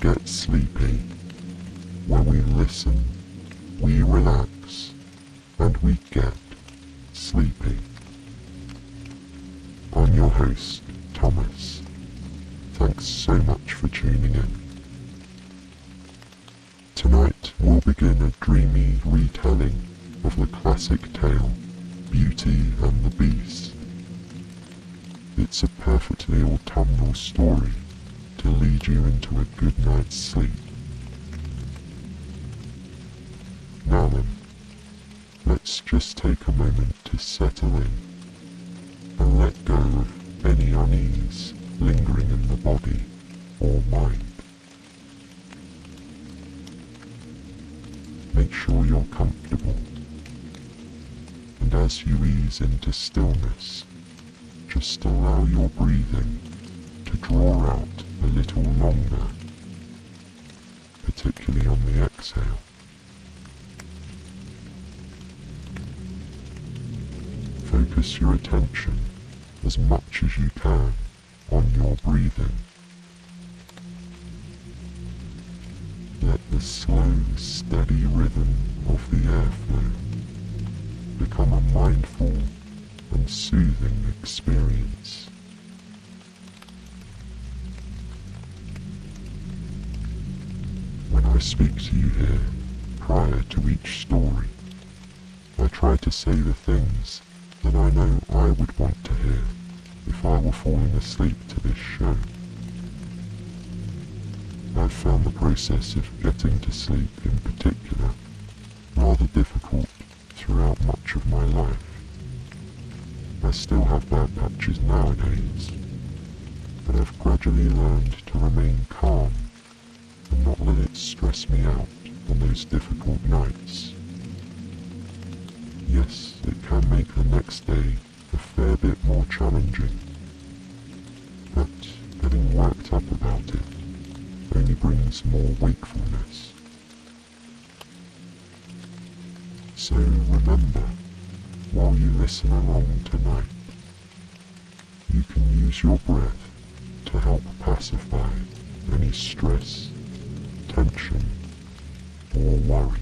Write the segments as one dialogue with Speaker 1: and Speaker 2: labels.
Speaker 1: get sleepy, where we listen, we relax, and we get sleepy. I'm your host, Thomas. Thanks so much for tuning in. Tonight we'll begin a dreamy retelling of the classic tale, Beauty and the Beast. It's a perfectly autumnal story to lead you into a good night's sleep. Now then, let's just take a moment to settle in and let go of any unease lingering in the body or mind. Make sure you're comfortable, and as you ease into stillness, just allow your breathing to draw out a little longer, particularly on the exhale. Focus your attention as much as you can on your breathing. Let the slow, steady rhythm of the airflow become a mindful and soothing experience. When I speak to you here, prior to each story, I try to say the things that I know I would want to hear if I were falling asleep to this show. I've found the process of getting to sleep in particular rather difficult throughout much of my life. I still have bad patches nowadays, but I've gradually learned to remain calm and not let it stress me out on those difficult nights. Yes, it can make the next day a fair bit more challenging, but getting worked up about it only brings more wakefulness. So remember, while you listen along tonight, you can use your breath to help pacify any stress, tension, or worry.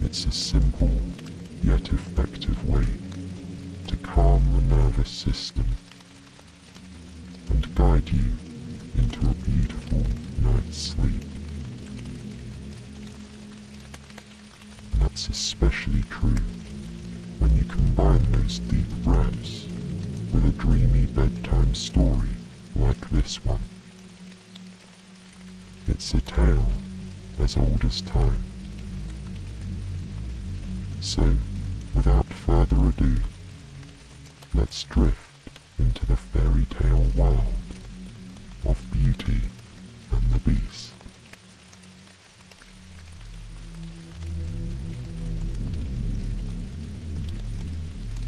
Speaker 1: It's a simple yet effective way to calm the nervous system and guide you into a beautiful night's sleep. And that's especially true when you combine those deep breaths with a dreamy bedtime story like this one. It's a tale as old as time. So, without further ado, let's drift into the fairy tale world of Beauty and the Beast.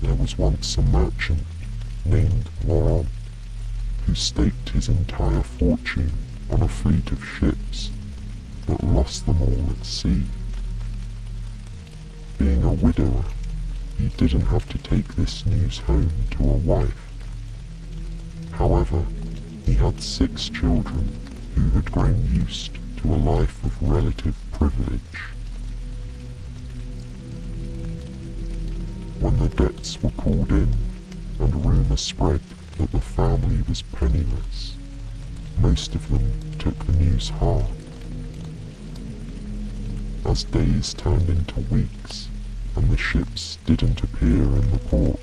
Speaker 1: There was once a merchant named Laurent who staked his entire fortune on a fleet of ships, but lost them all at sea. Being a widower, he didn't have to take this news home to a wife. However, he had 6 children who had grown used to a life of relative privilege. When the debts were called in and rumour spread that the family was penniless, most of them took the news hard. As days turned into weeks and the ships didn't appear in the port,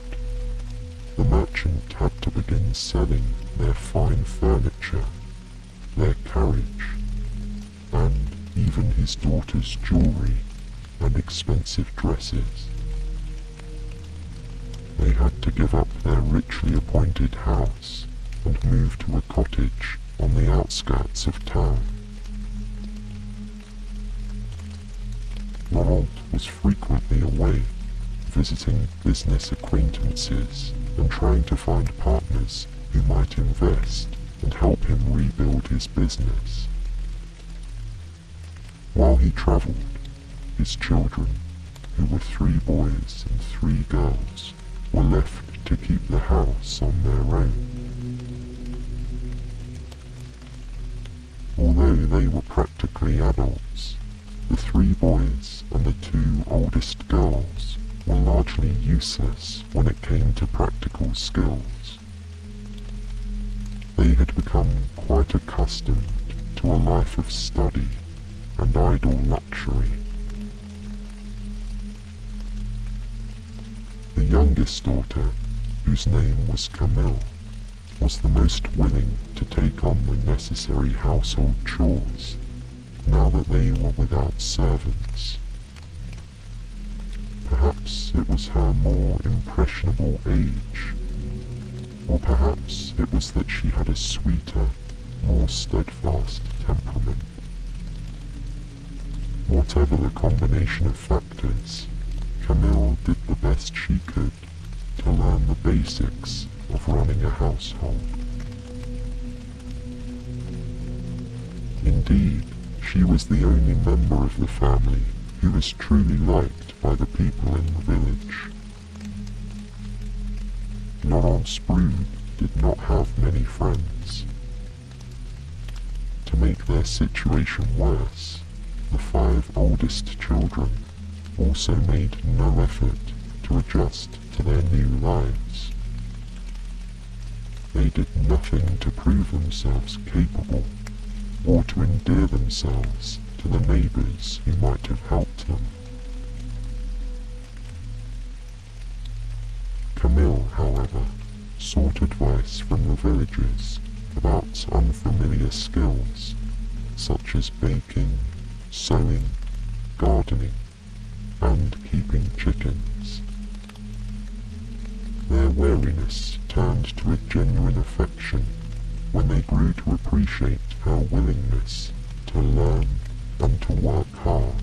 Speaker 1: the merchant had to begin selling their fine furniture, their carriage, and even his daughter's jewellery and expensive dresses. They had to give up their richly appointed house and move to a cottage on the outskirts of town. Laurent was frequently away, visiting business acquaintances and trying to find partners who might invest and help him rebuild his business. While he travelled, his children, who were 3 boys and 3 girls, were left to keep the house on their own. though they were practically adults, the 3 boys and the 2 oldest girls were largely useless when it came to practical skills. They had become quite accustomed to a life of study and idle luxury. The youngest daughter, whose name was Camille, was the most willing to take on the necessary household chores now that they were without servants. Perhaps it was her more impressionable age, or perhaps it was that she had a sweeter, more steadfast temperament. Whatever the combination of factors, Camille did the best she could to learn the basics of running a household. Indeed, she was the only member of the family who was truly liked by the people in the village. Laurent's brood did not have many friends. To make their situation worse, the 5 oldest children also made no effort to adjust to their new lives. They did nothing to prove themselves capable or to endear themselves to the neighbours who might have helped them. Camille, however, sought advice from the villagers about unfamiliar skills such as baking, sewing, gardening, and keeping chickens. Their wariness turned to a genuine affection when they grew to appreciate her willingness to learn and to work hard.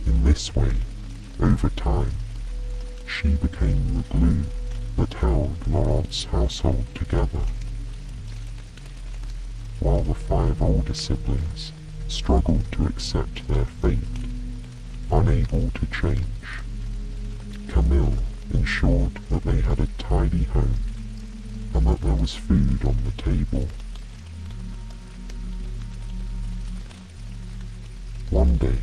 Speaker 1: In this way, over time, she became the glue that held Laurent's household together. While the 5 older siblings struggled to accept their fate, unable to change, Camille ensured that they had a tidy home and that there was food on the table. One day,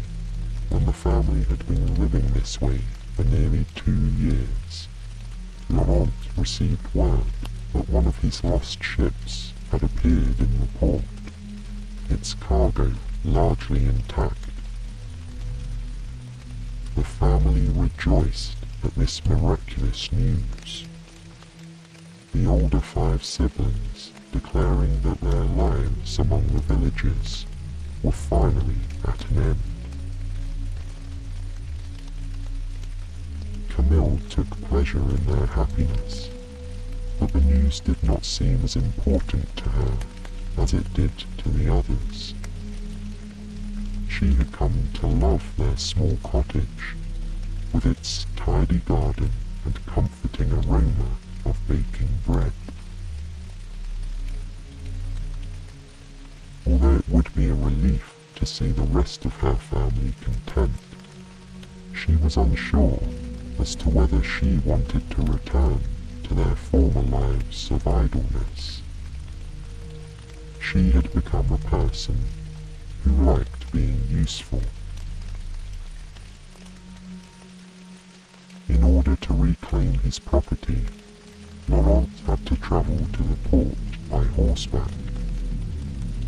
Speaker 1: when the family had been living this way for nearly 2 years, Laurent received word that one of his lost ships had appeared in the port, its cargo largely intact. The family rejoiced at this miraculous news, the older 5 siblings declaring that their lives among the villagers were finally at an end. Camille took pleasure in their happiness, but the news did not seem as important to her as it did to the others. She had come to love their small cottage, with its tidy garden and comforting aroma of baking bread. Although it would be a relief to see the rest of her family content, she was unsure as to whether she wanted to return to their former lives of idleness. She had become a person who liked being useful. In order to reclaim his property, Laurent had to travel to the port by horseback,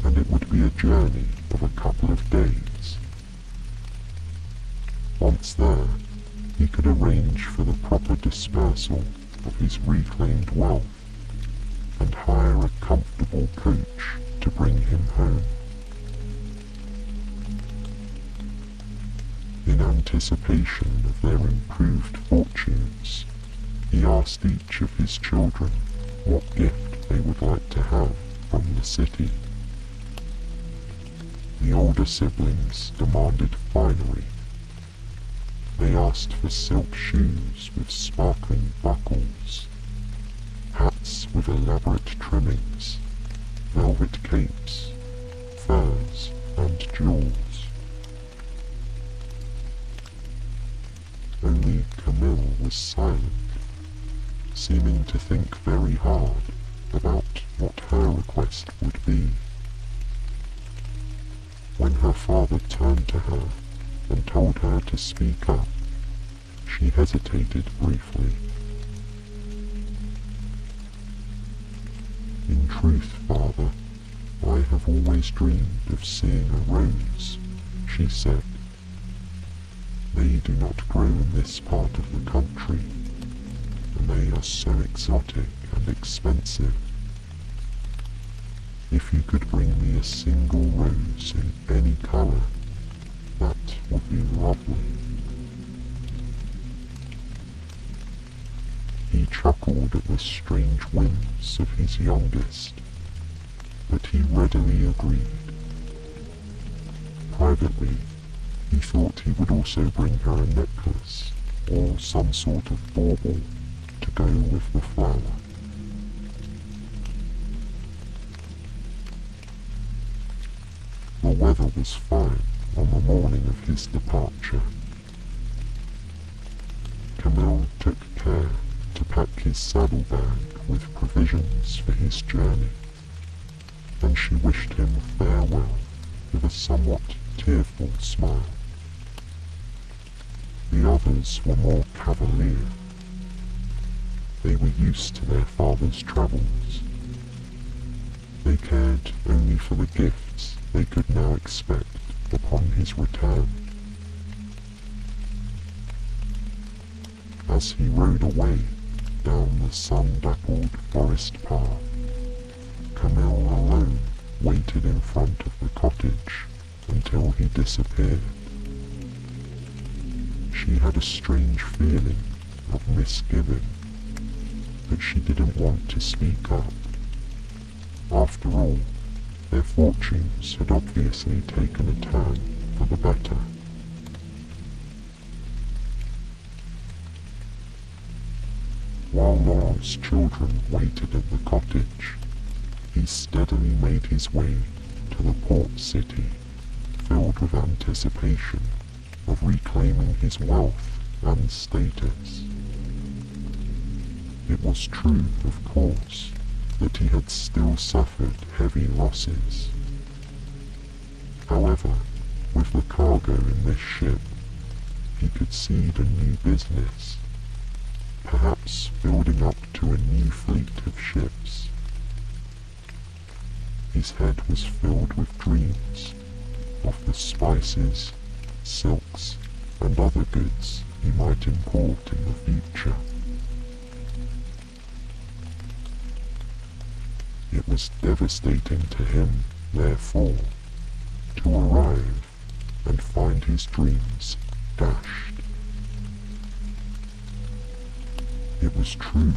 Speaker 1: and it would be a journey of a couple of days. Once there, he could arrange for the proper dispersal of his reclaimed wealth and hire a comfortable coach to bring him home. In anticipation of their improved fortunes, he asked each of his children what gift they would like to have from the city. The older siblings demanded finery. They asked for silk shoes with sparkling buckles, hats with elaborate trimmings, velvet capes, furs, and jewels. Only Camille was silent, seeming to think very hard about what her request would be. When her father turned to her and told her to speak up, she hesitated briefly. "In truth, father, I have always dreamed of seeing a rose," she said. "They do not grow in this part of the country, and they are so exotic and expensive. If you could bring me a single rose in any color, that would be lovely." He chuckled at the strange whims of his youngest, but he readily agreed. Privately, he thought he would also bring her a necklace or some sort of bauble to go with the flower. The weather was fine on the morning of his departure. Camille took care to pack his saddlebag with provisions for his journey, and she wished him farewell with a somewhat tearful smile. The others were more cavalier. They were used to their father's travels. They cared only for the gifts they could now expect upon his return. As he rode away down the sun-dappled forest path, Camille alone waited in front of the cottage until he disappeared. She had a strange feeling of misgiving, but she didn't want to speak up. After all, their fortunes had obviously taken a turn for the better. While Laurent's children waited at the cottage, he steadily made his way to the port city, filled with anticipation of reclaiming his wealth and status. It was true, of course, that he had still suffered heavy losses. However, with the cargo in this ship, he could seed a new business, perhaps building up to a new fleet of ships. His head was filled with dreams of the spices, silks, and other goods he might import in the future. It was devastating to him, therefore, to arrive and find his dreams dashed. It was true,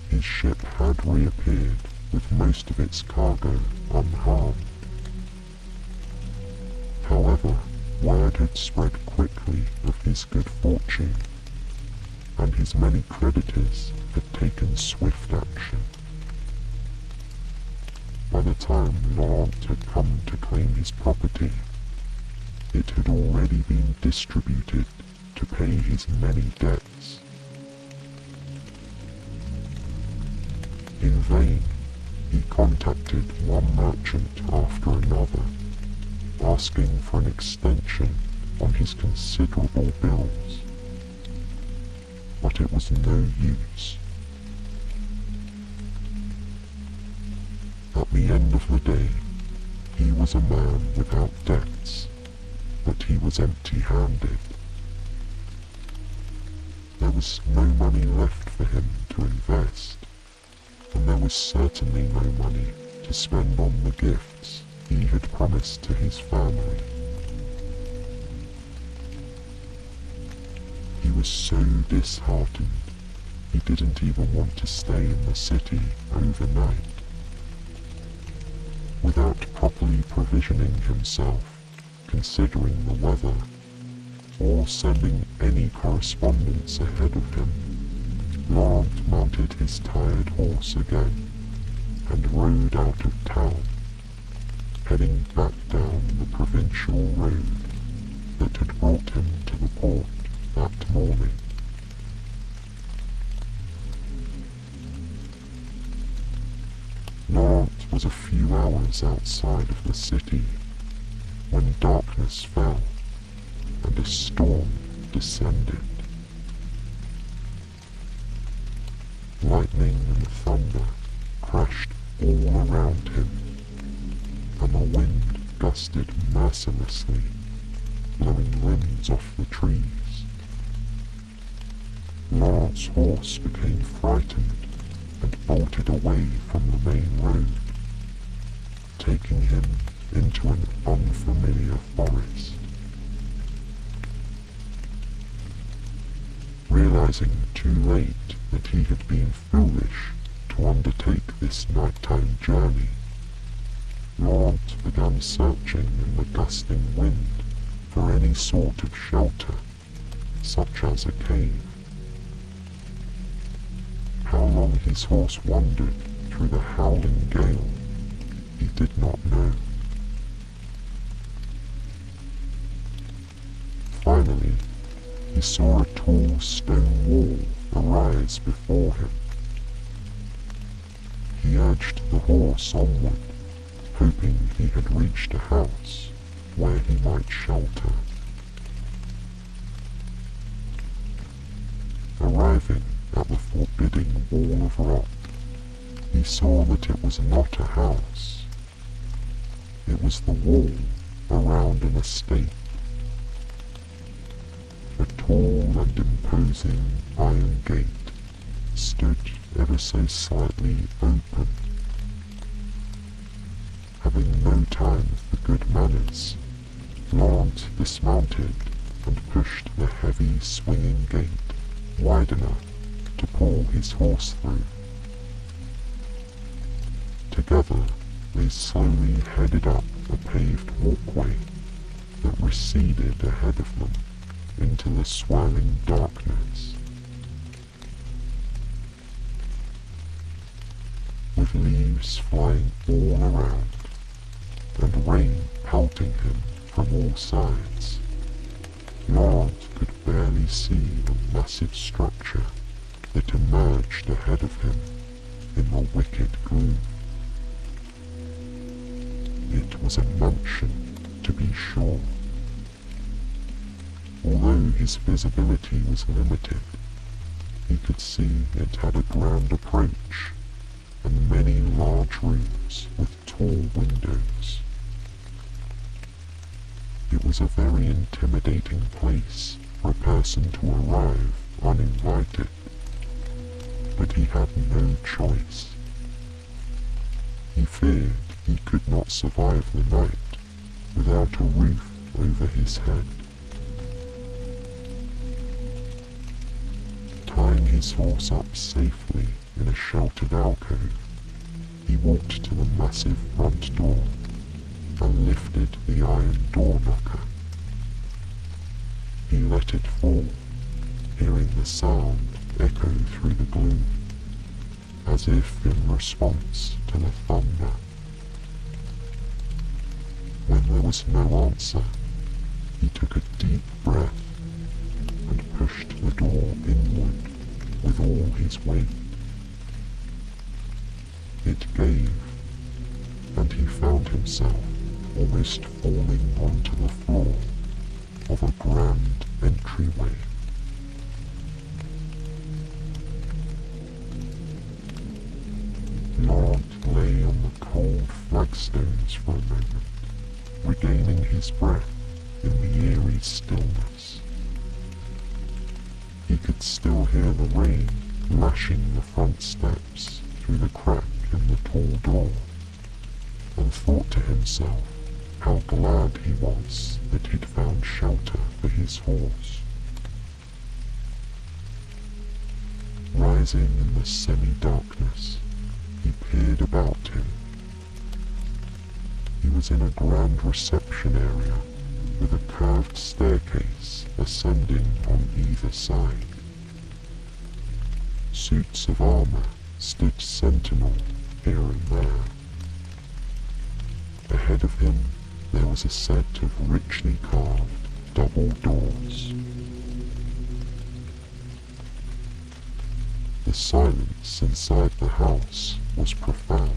Speaker 1: his ship had reappeared with most of its cargo unharmed. However, word had spread quickly of his good fortune, and his many creditors had taken swift action. By the time Laurent had come to claim his property, it had already been distributed to pay his many debts. In vain, he contacted one merchant after another, asking for an extension on his considerable bills. But it was no use. At the end of the day, he was a man without debts, but he was empty-handed. There was no money left for him to invest, and there was certainly no money to spend on the gifts he had promised to his family. He was so disheartened, he didn't even want to stay in the city overnight. Without properly provisioning himself, considering the weather, or sending any correspondence ahead of him, Laurent mounted his tired horse again, and rode out of town, heading back down the provincial road that had brought him to the port that morning. few hours outside of the city when darkness fell and a storm descended. Lightning and thunder crashed all around him, and the wind gusted mercilessly, blowing limbs off the trees. Laurence's horse became frightened and bolted away from the main road, taking him into an unfamiliar forest. Realizing too late that he had been foolish to undertake this nighttime journey, Laurence began searching in the gusting wind for any sort of shelter, such as a cave. How long his horse wandered through the howling gale, he did not know. Finally, he saw a tall stone wall arise before him. He urged the horse onward, hoping he had reached a house where he might shelter. Arriving at the forbidding wall of rock, he saw that it was not a house. It was the wall around an estate. A tall and imposing iron gate stood ever so slightly open. Having no time for good manners, Laurence dismounted and pushed the heavy swinging gate wide enough to pull his horse through. Together, they slowly headed up a paved walkway that receded ahead of them into the swirling darkness. With leaves flying all around and rain pelting him from all sides, Laurence could barely see the massive structure that emerged ahead of him in the wicked gloom. It was a mansion, to be sure. Although his visibility was limited, he could see it had a grand approach and many large rooms with tall windows. It was a very intimidating place for a person to arrive uninvited, but he had no choice. He feared he could not survive the night without a roof over his head. Tying his horse up safely in a sheltered alcove, he walked to the massive front door and lifted the iron door knocker. He let it fall, hearing the sound echo through the gloom, as if in response to the thunder. When there was no answer, he took a deep breath and pushed the door inward with all his weight. It gave, and he found himself almost falling onto the floor of a grand entryway. Laurent lay on the cold flagstones for a moment, regaining his breath in the eerie stillness. He could still hear the rain lashing the front steps through the crack in the tall door, and thought to himself how glad he was that he'd found shelter for his horse. Rising in the semi-darkness, he peered about him. He was in a grand reception area with a curved staircase ascending on either side. Suits of armor stood sentinel here and there. Ahead of him there was a set of richly carved double doors. The silence inside the house was profound.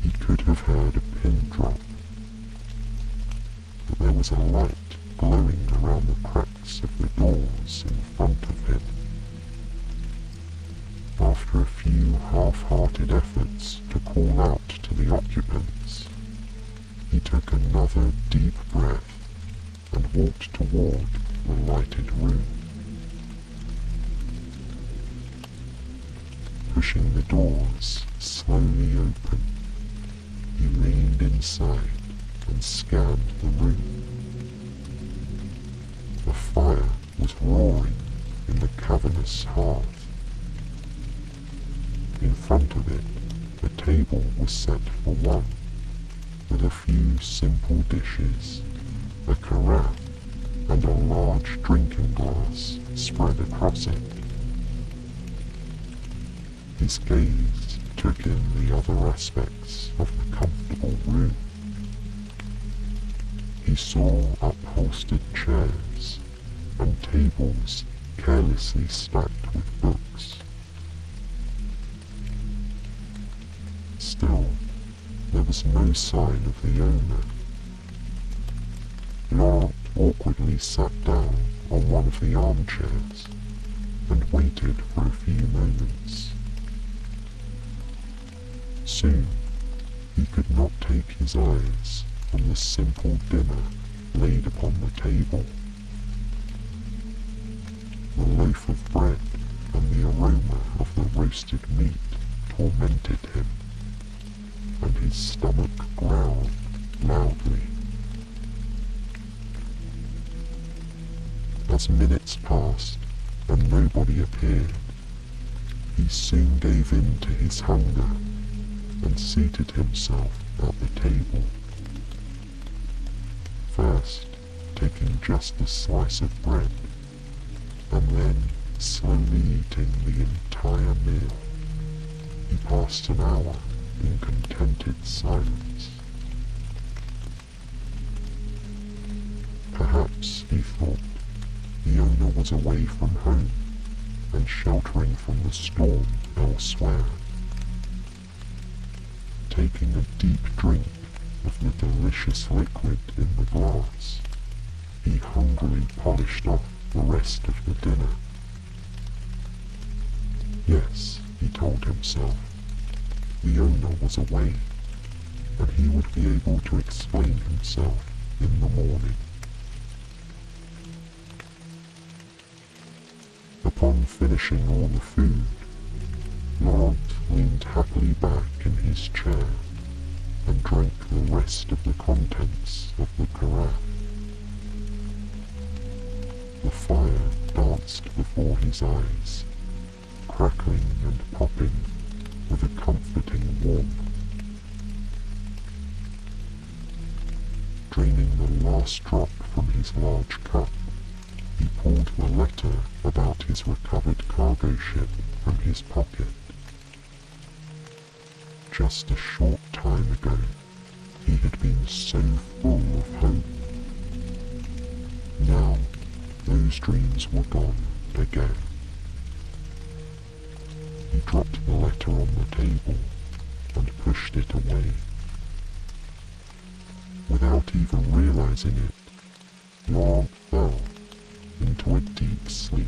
Speaker 1: He could have heard a pin drop, but there was a light glowing around the cracks of the doors in front of him. After a few half-hearted efforts to call out to the occupants, he took another deep breath and walked toward the lighted room. Pushing the doors slowly open, he leaned inside and scanned the room. The fire was roaring in the cavernous hearth. In front of it, a table was set for one, with a few simple dishes, a carafe, and a large drinking glass spread across it. His gaze took in the other aspects of the comfortable room. He saw upholstered chairs and tables carelessly stacked with books. Still, there was no sign of the owner. Laurent awkwardly sat down on one of the armchairs and waited for a few moments. Soon, he could not take his eyes from the simple dinner laid upon the table. The loaf of bread and the aroma of the roasted meat tormented him, and his stomach growled loudly. As minutes passed and nobody appeared, he soon gave in to his hunger and seated himself at the table. First, taking just a slice of bread, and then slowly eating the entire meal, he passed an hour in contented silence. Perhaps, he thought, the owner was away from home and sheltering from the storm elsewhere. Taking a deep drink of the delicious liquid in the glass, he hungrily polished off the rest of the dinner. Yes, he told himself, the owner was away, and he would be able to explain himself in the morning. Upon finishing all the food, Laurent leaned happily back in his chair and drank the rest of the contents of the carafe. The fire danced before his eyes, crackling and popping with a comforting warmth. Draining the last drop from his large cup, he pulled the letter about his recovered cargo ship from his pocket. Just a short time ago, he had been so full of hope. Now, those dreams were gone again. He dropped the letter on the table and pushed it away. Without even realizing it, Laurent fell into a deep sleep.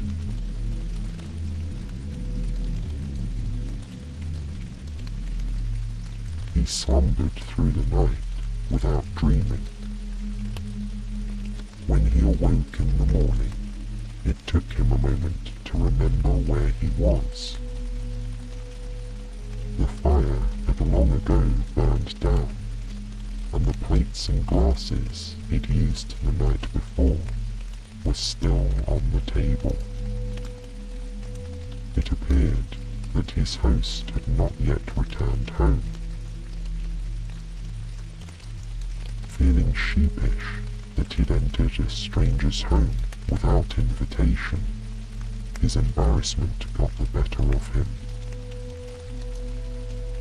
Speaker 1: He slumbered through the night without dreaming. When he awoke in the morning, it took him a moment to remember where he was. The fire had long ago burned down, and the plates and glasses he'd used the night before were still on the table. It appeared that his host had not yet returned home. Feeling sheepish that he'd entered a stranger's home without invitation, his embarrassment got the better of him.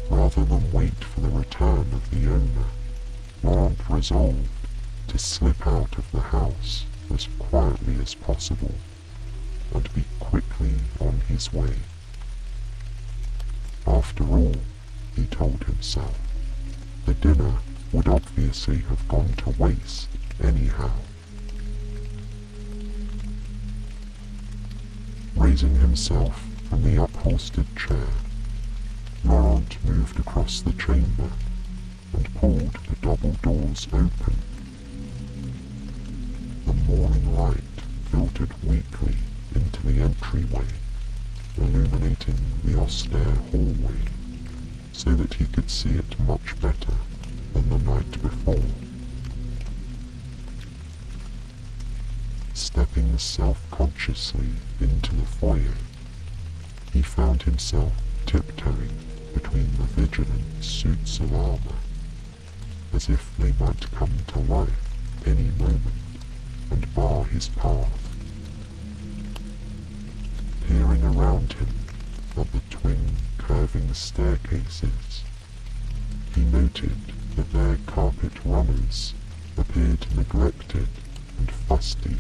Speaker 1: Rather than wait for the return of the owner, Laurent resolved to slip out of the house as quietly as possible and be quickly on his way. After all, he told himself, The dinner would obviously have gone to waste anyhow. Raising himself from the upholstered chair, Laurent moved across the chamber and pulled the double doors open. The morning light filtered weakly into the entryway, illuminating the austere hallway so that he could see it much better than the night before. Stepping self-consciously into the foyer, he found himself tiptoeing between the vigilant suits of armor, as if they might come to life any moment and bar his path. Peering around him at the twin curving staircases, he noted that their carpet runners appeared neglected and fusty.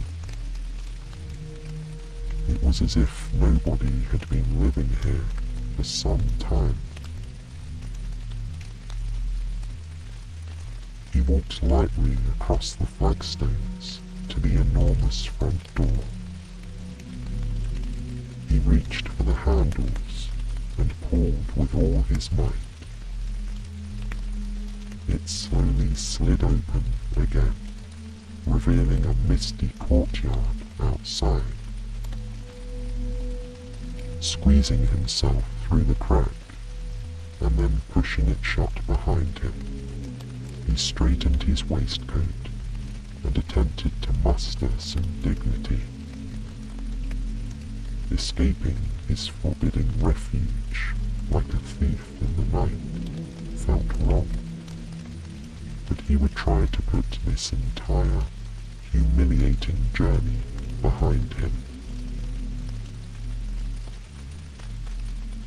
Speaker 1: It was as if nobody had been living here for some time. He walked lightly across the flagstones to the enormous front door. He reached for the handles and pulled with all his might. It slowly slid open again, revealing a misty courtyard outside. Squeezing himself through the crack, and then pushing it shut behind him, he straightened his waistcoat and attempted to muster some dignity. Escaping his forbidding refuge like a thief in the night felt wrong, but he would try to put this entire humiliating journey behind him.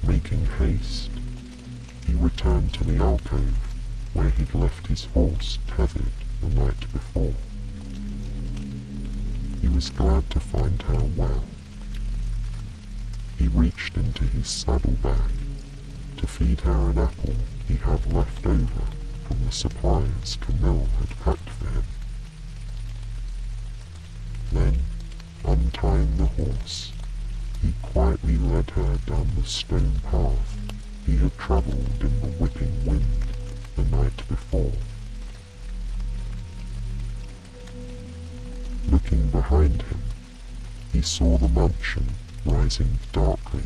Speaker 1: Making haste, he returned to the alcove where he'd left his horse tethered the night before. He was glad to find her well. He reached into his saddlebag to feed her an apple he had left over from the supplies Camille had packed for him. Then, untying the horse, he quietly led her down the stone path he had travelled in the whipping wind the night before. Looking behind him, he saw the mansion rising darkly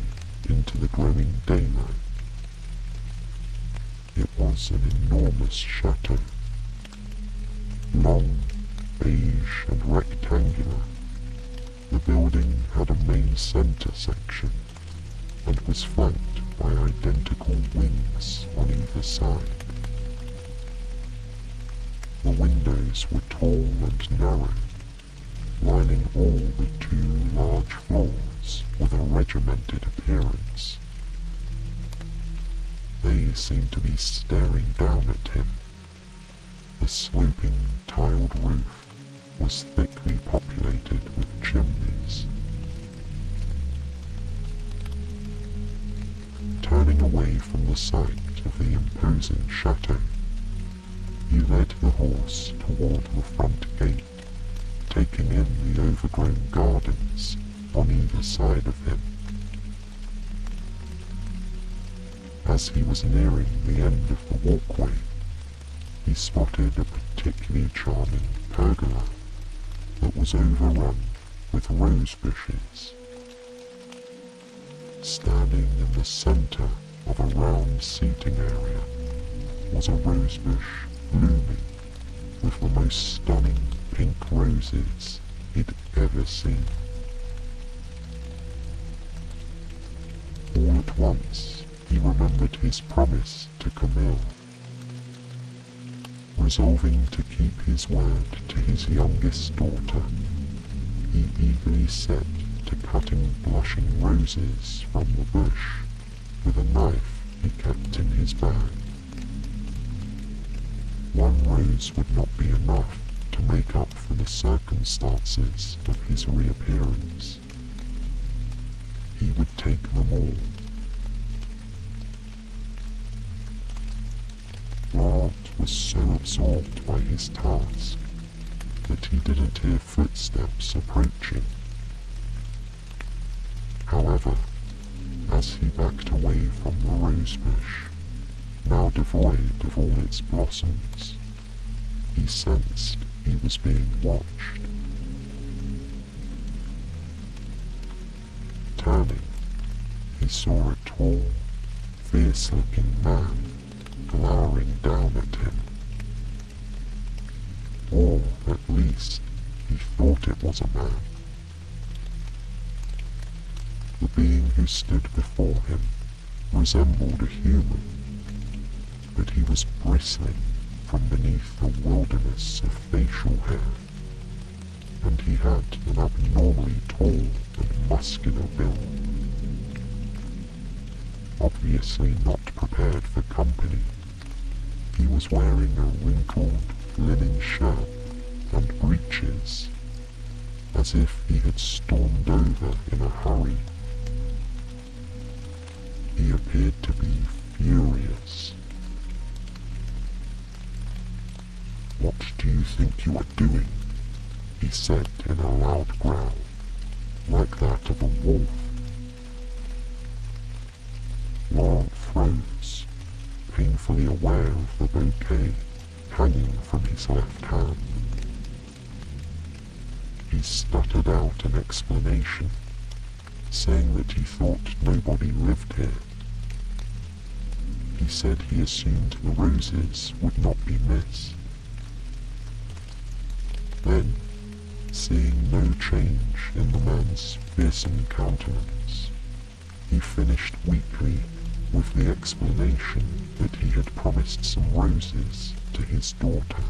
Speaker 1: into the growing daylight. It was an enormous chateau, long, beige and rectangular. The building had a main centre section and was flanked by identical wings on either side. The windows were tall and narrow, lining all the two large floors with a regimented appearance. They seemed to be staring down at him. The sloping, tiled roof was thickly populated with chimneys. Turning away from the sight of the imposing chateau, he led the horse toward the front gate, taking in the overgrown gardens on either side of him. As he was nearing the end of the walkway, he spotted a particularly charming pergola that was overrun with rose bushes. Standing in the center of a round seating area was a rosebush blooming with the most stunning pink roses he'd ever seen. All at once, he remembered his promise to Camille. Resolving to keep his word to his youngest daughter, he eagerly set to cutting blushing roses from the bush with a knife he kept in his bag. One rose would not be enough to make up for the circumstances of his reappearance. He would take them all. Laurent was absorbed by his task that he didn't hear footsteps approaching. However, as he backed away from the rosebush, now devoid of all its blossoms, he sensed he was being watched. Turning, he saw a tall, fierce-looking man glowering down at him. Or, at least, he thought it was a man. The being who stood before him resembled a human, but he was bristling from beneath a wilderness of facial hair, and he had an abnormally tall and muscular build. Obviously not prepared for company, he was wearing a wrinkled linen shirt and breeches, as if he had stormed over in a hurry. He appeared to be furious. "What do you think you are doing?" he said in a loud growl, like that of a wolf. Laurent froze, painfully aware of the bouquet hanging from his left hand. He stuttered out an explanation, saying that he thought nobody lived here. He said he assumed the roses would not be missed. Then, seeing no change in the man's fearsome countenance, he finished weakly with the explanation that he had promised some roses to his daughter.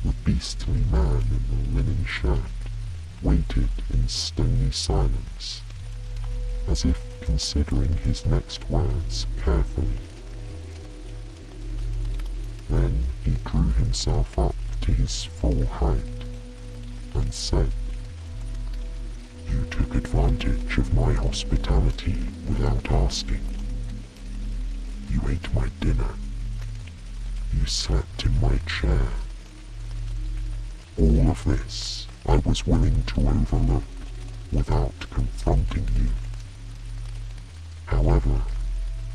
Speaker 1: The beastly man in the linen shirt waited in stony silence, as if considering his next words carefully. Then he drew himself up to his full height and said, "You took advantage of my hospitality without asking. You ate my dinner. You slept in my chair. All of this I was willing to overlook without confronting you. However,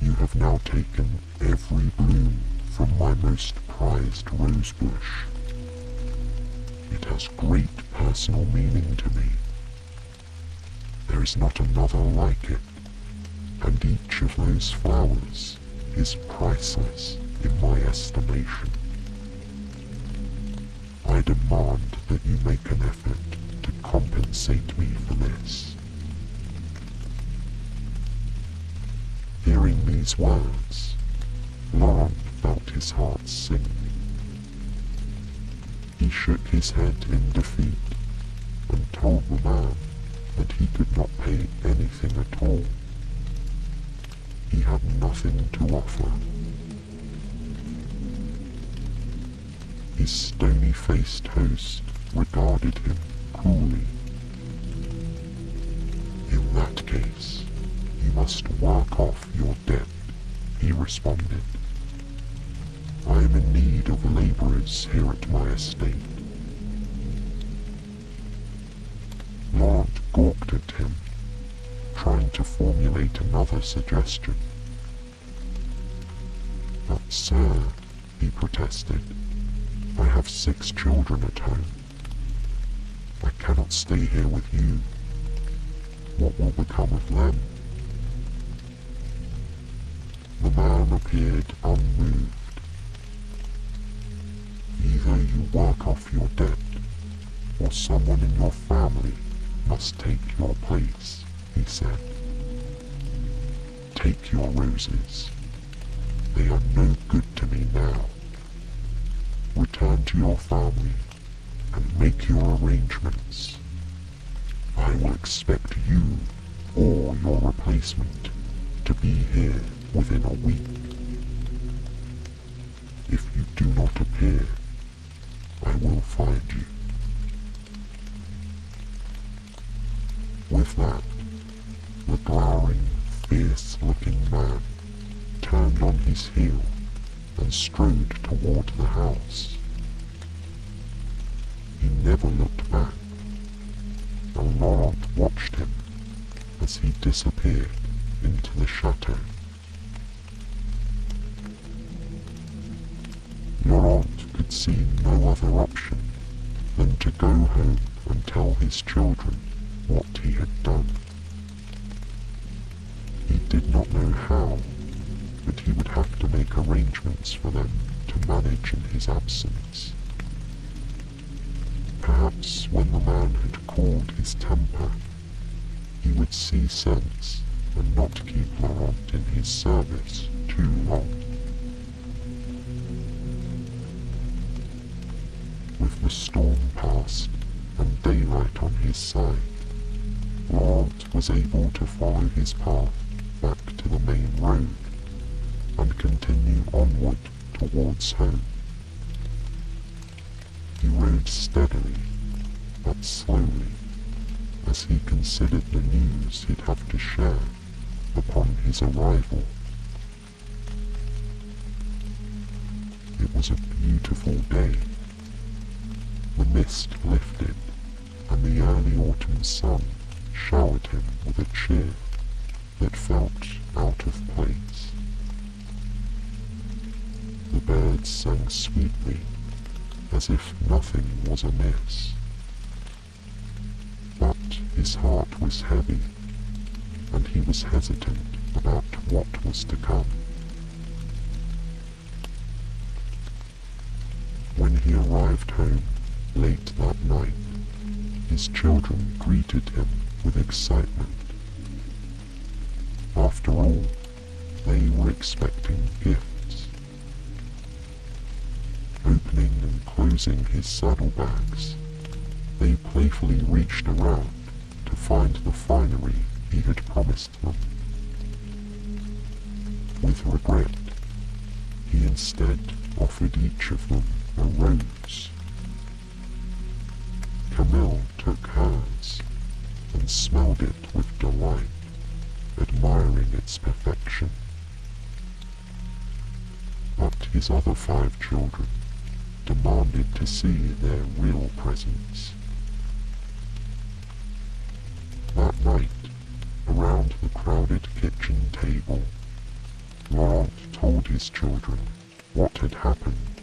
Speaker 1: you have now taken every bloom from my most prized rosebush. It has great personal meaning to me. There is not another like it, and each of those flowers is priceless in my estimation. I demand that you make an effort to compensate me for this." Hearing these words, Laurent felt his heart sink. He shook his head in defeat and told the man that he could not pay anything at all. He had nothing to offer. His stony-faced host regarded him coolly. "In that case, you must work off your debt," he responded. "I am in need of laborers here at my estate." Laurent gawked at him, trying to formulate another suggestion. "But sir," he protested, "I have 6 children at home. I cannot stay here with you. What will become of them?" The man appeared unmoved. "Either you work off your debt, or someone in your family must take your place," he said. "Take your roses. They are no good to me now. Return to your family and make your arrangements. I will expect you or your replacement to be here within a week. If you do not appear, I will find you." With that, the glowering, fierce-looking man turned on his heel and strode toward the house. He never looked back, and Laurent watched him as he disappeared into the chateau. Laurent could see no other option than to go home and tell his children what he had done. He did not know how, but he would have to make arrangements for them to manage in his absence. Perhaps when the man had cooled his temper, he would see sense and not keep Laurent in his service too long. With the storm past and daylight on his side, Laurent was able to follow his path back to the main road and continue onward towards home. He rode steadily, but slowly, as he considered the news he'd have to share upon his arrival. It was a beautiful day. The mist lifted, and the early autumn sun showered him with a cheer that felt out of place. The birds sang sweetly, as if nothing was amiss. But his heart was heavy, and he was hesitant about what was to come. When he arrived home late that night, his children greeted him with excitement. After all, they were expecting gifts. Opening and closing his saddlebags, they playfully reached around to find the finery he had promised them. With regret, he instead offered each of them a rose. Camille took hers and smelled it with delight, admiring its perfection. But his other 5 children demanded to see their real presents. That night, around the crowded kitchen table, Laurent told his children what had happened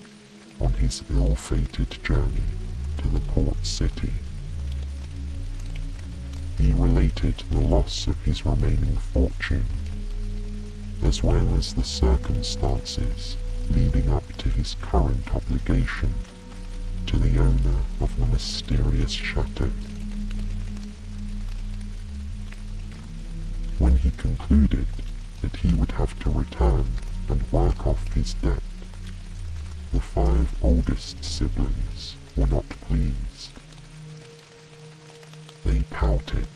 Speaker 1: on his ill-fated journey to the port city. He related the loss of his remaining fortune, as well as the circumstances leading up to his current obligation to the owner of the mysterious chateau. When he concluded that he would have to return and work off his debt, the 5 oldest siblings were not pleased. They pouted,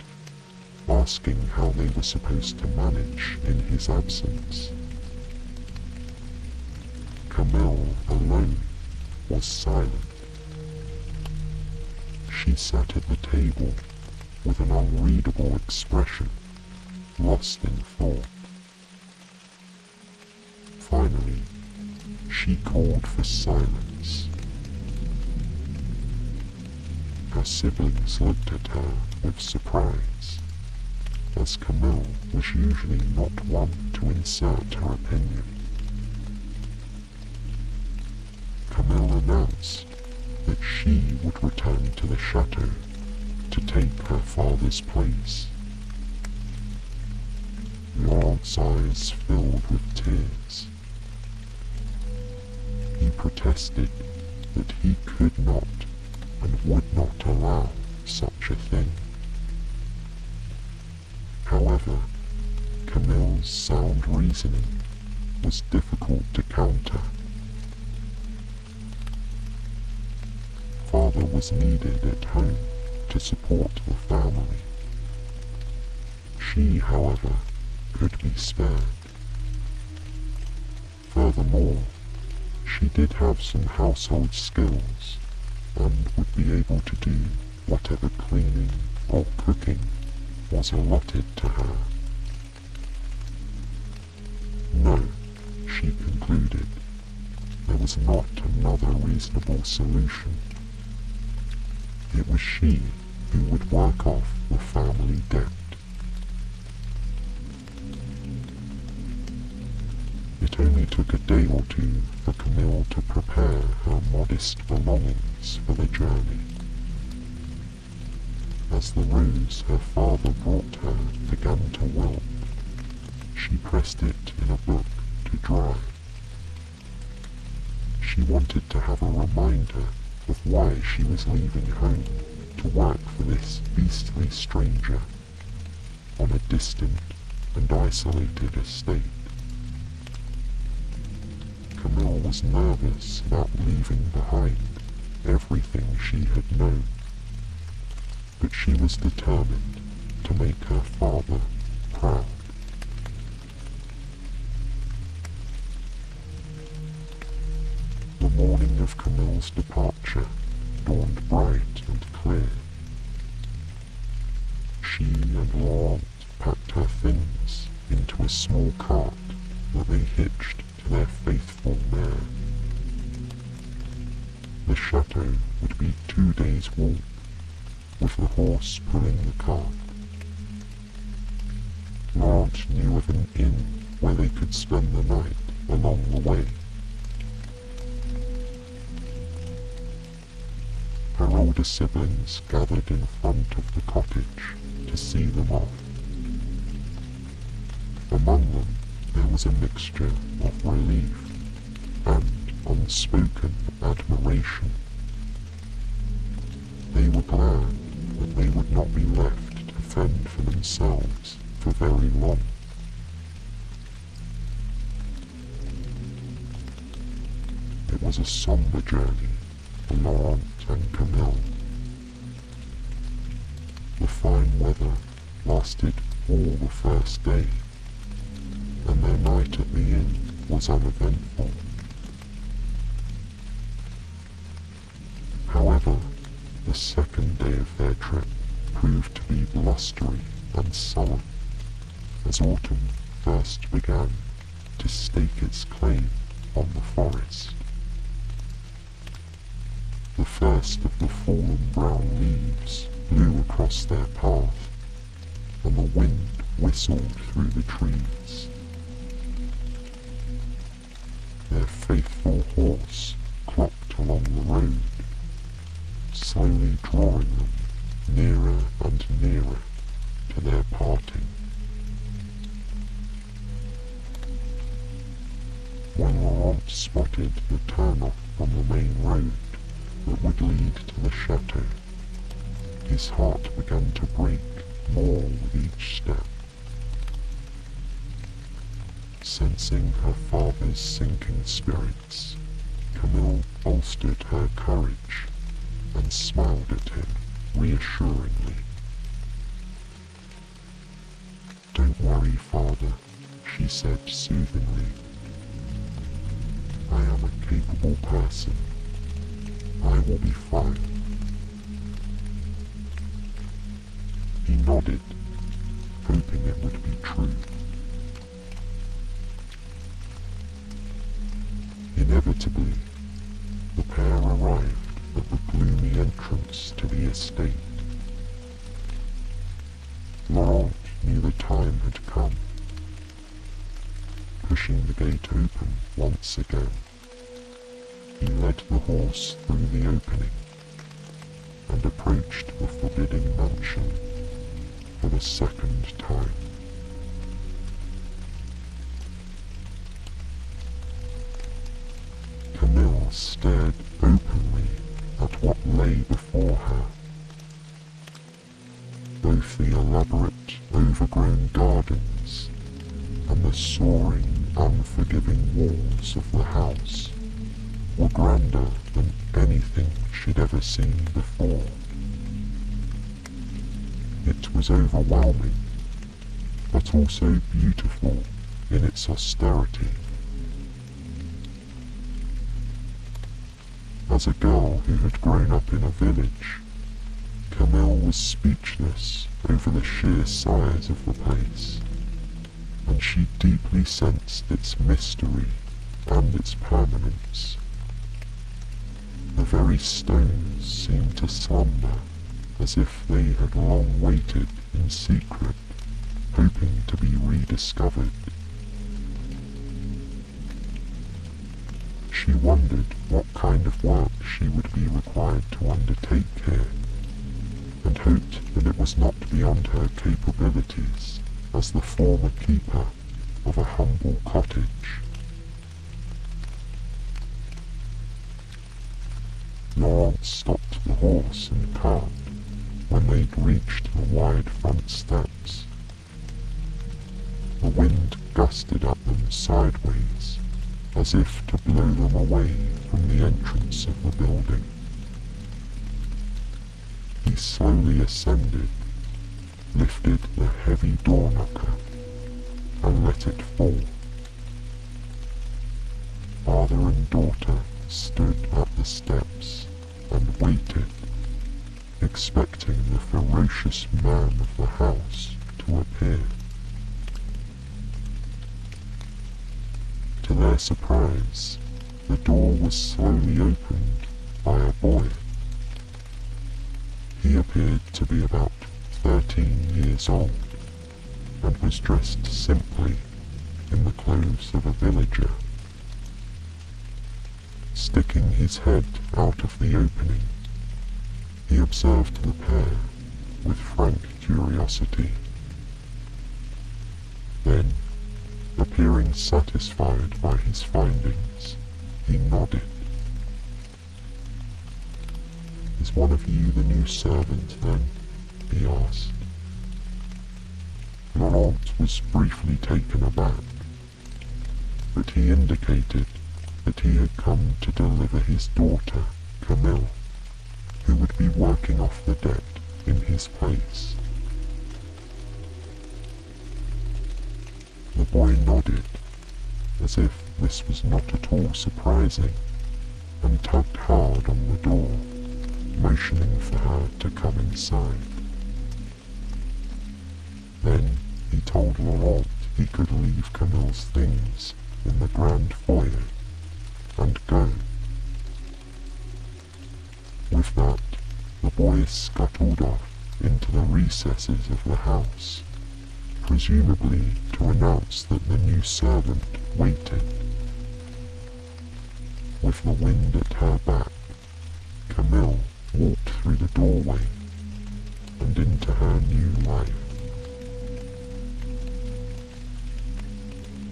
Speaker 1: asking how they were supposed to manage in his absence. Camille alone was silent. She sat at the table with an unreadable expression, lost in thought. Finally, she called for silence. Her siblings looked at her with surprise, as Camille was usually not one to insert her opinion. Camille announced that she would return to the chateau to take her father's place. Laurent's eyes filled with tears. He protested that he could not and would not allow such a thing. However, Camille's sound reasoning was difficult to counter. Father was needed at home to support the family. She, however, could be spared. Furthermore, she did have some household skills and would be able to do whatever cleaning or cooking was allotted to her. No, was not another reasonable solution. It was she who would work off the family debt. It only took a day or two for Camille to prepare her modest belongings for the journey. As the rose her father brought her began to wilt, she pressed it in a book to dry. She wanted to have a reminder of why she was leaving home to work for this beastly stranger on a distant and isolated estate. Camille was nervous about leaving behind everything she had known, but she was determined to make her father proud. The morning of Camille's departure dawned bright and clear. She and Laurent packed her things into a small cart that they hitched to their faithful mare. The chateau would be 2 days' walk, with the horse pulling the cart. Laurent knew of an inn where they could spend the night along the way. Her older siblings gathered in front of the cottage to see them off. Among them there was a mixture of relief and unspoken admiration. They were glad that they would not be left to fend for themselves for very long. It was a somber journey for Laurent and Camille. The fine weather lasted all the first day, and their night at the inn was uneventful. However, the second day of their trip proved to be blustery and sullen, as autumn first began to stake its claim on the forest. The first of the fallen brown leaves blew across their path, and the wind whistled through the trees. Their faithful horse clopped along the road, slowly drawing them nearer and nearer to their parting. When Laurent spotted the turn-off from the main road that would lead to the chateau, his heart began to break more with each step. Sensing her father's sinking spirits, Camille bolstered her courage and smiled at him reassuringly. "Don't worry, father," she said soothingly. "I am a capable person. I will be fine." He nodded, hoping it would be true. Inevitably, the pair arrived at the gloomy entrance to the estate. Laurent knew the time had come. Pushing the gate open once again, he led the horse through the opening and approached the forbidding mansion for the second time. Camille stared openly at what lay before her. Both the elaborate, overgrown gardens and the soaring, unforgiving walls of the house were grander than anything she'd ever seen before. It was overwhelming, but also beautiful in its austerity. As a girl who had grown up in a village, Camille was speechless over the sheer size of the place, and she deeply sensed its mystery and its permanence The very stones seemed to slumber, as if they had long waited in secret, hoping to be rediscovered. She wondered what kind of work she would be required to undertake here, and hoped that it was not beyond her capabilities as the former keeper of a humble cottage. Laurent stopped the horse and cart when they'd reached the wide front steps. The wind gusted at them sideways, as if to blow them away from the entrance of the building. He slowly ascended, lifted the heavy door knocker, and let it fall. Father and daughter stood at the steps and waited, expecting the ferocious man of the house to appear. To their surprise, the door was slowly opened by a boy. He appeared to be about 13 years old, and was dressed simply in the clothes of a villager. Sticking his head out of the opening, he observed the pair with frank curiosity. Then, appearing satisfied by his findings, he nodded. "Is one of you the new servant, then?" he asked. Laurent was briefly taken aback, but he indicated that he had come to deliver his daughter, Camille, who would be working off the debt in his place. The boy nodded, as if this was not at all surprising, and tugged hard on the door, motioning for her to come inside. Then he told Laurent he could leave Camille's things in the grand foyer and go. With that, the boy scuttled off into the recesses of the house, presumably to announce that the new servant waited. With the wind at her back, Camille walked through the doorway and into her new life.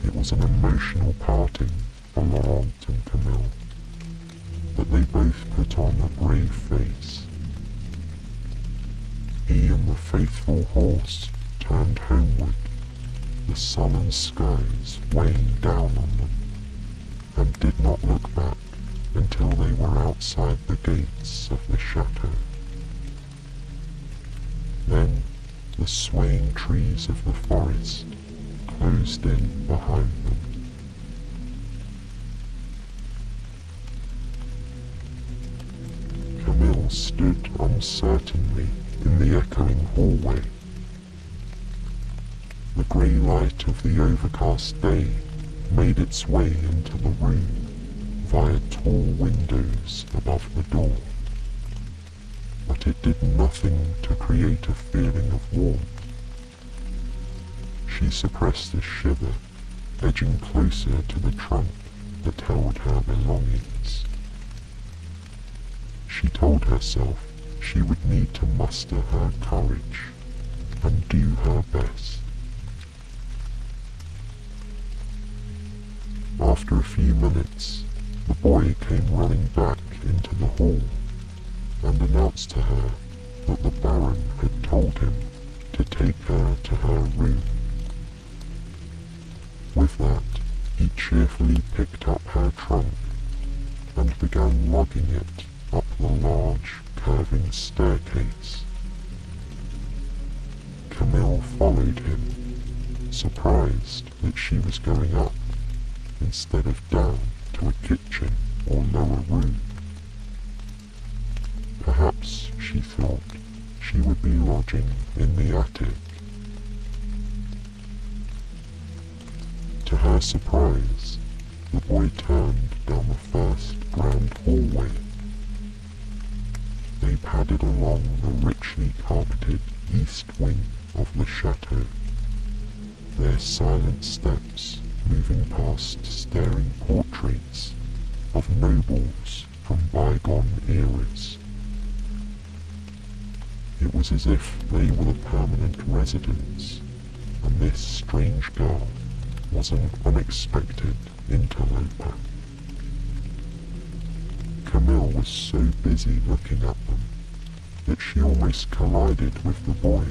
Speaker 1: It was an emotional parting for Laurent and Camille, but they both put on a brave face. He and the faithful horse turned homeward, the sullen skies weighing down on them, and did not look back until they were outside the gates of the chateau. Then the swaying trees of the forest closed in behind them. Camille stood uncertainly in the echoing hallway. The grey light of the overcast day made its way into the room via tall windows above the door, but it did nothing to create a feeling of warmth. She suppressed a shiver, edging closer to the trunk that held her belongings. She told herself she would need to muster her courage and do her best. After a few minutes, the boy came running back into the hall and announced to her that the Baron had told him to take her to her room. With that, he cheerfully picked up her trunk and began lugging it up the large, curving staircase. Camille followed him, surprised that she was going up instead of down to a kitchen or lower room. Perhaps, she thought, she would be lodging in the attic. To her surprise, the boy turned down the first grand hallway They padded along the richly carpeted east wing of the chateau, their silent steps moving past staring portraits of nobles from bygone eras. It was as if they were the permanent residents, and this strange girl was an unexpected interloper. Camille was so busy looking at them that she almost collided with the boy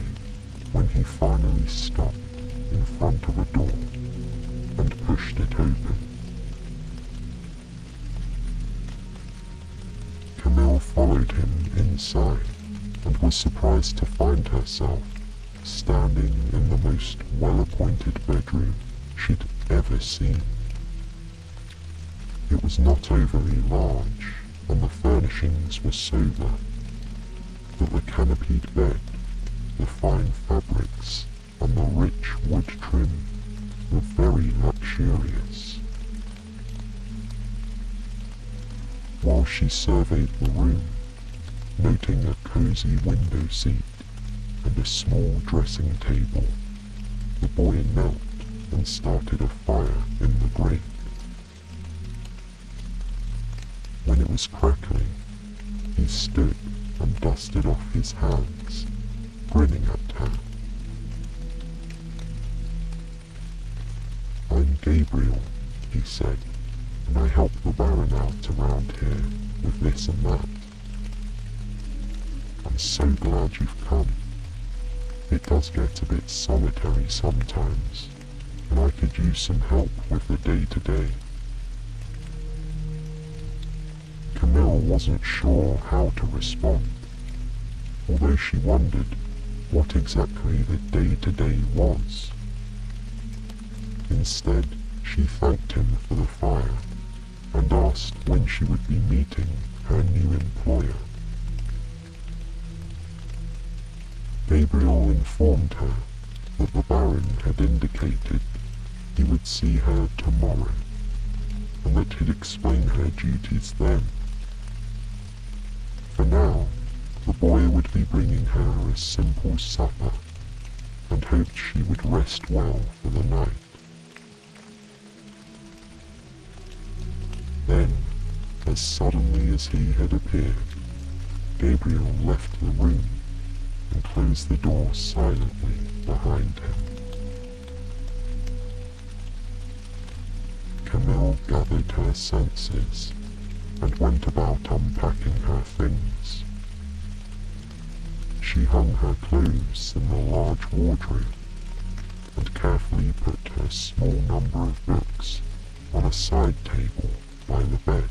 Speaker 1: when he finally stopped in front of a door and pushed it open. Camille followed him inside and was surprised to find herself standing in the most well-appointed bedroom she'd ever seen. It was not overly large, and the furnishings were sober, but the canopied bed, the fine fabrics, and the rich wood trim were very luxurious. While she surveyed the room, noting a cozy window seat and a small dressing table, the boy knelt and started a fire in the grate. When it was crackling, he stood and dusted off his hands, grinning at her. "I'm Gabriel," he said, "and I help the Baron out around here with this and that. I'm so glad you've come. It does get a bit solitary sometimes, and I could use some help with the day-to-day." Camille wasn't sure how to respond, although she wondered what exactly the day-to-day was. Instead, she thanked him for the fire and asked when she would be meeting her new employer. Gabriel informed her that the Baron had indicated he would see her tomorrow, and that he'd explain her duties then. For now, the boy would be bringing her a simple supper, and hoped she would rest well for the night. Then, as suddenly as he had appeared, Gabriel left the room and closed the door silently behind him. Camille gathered her senses and went about unpacking her things. She hung her clothes in the large wardrobe and carefully put her small number of books on a side table by the bed.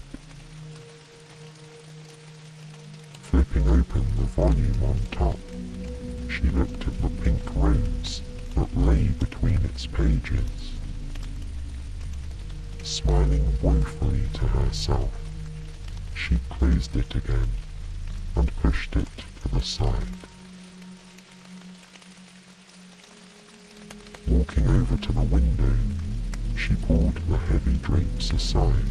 Speaker 1: Flipping open the volume on top, she looked at the pink rose that lay between its pages. Smiling woefully to herself, she closed it again and pushed it to the side. Walking over to the window, she pulled the heavy drapes aside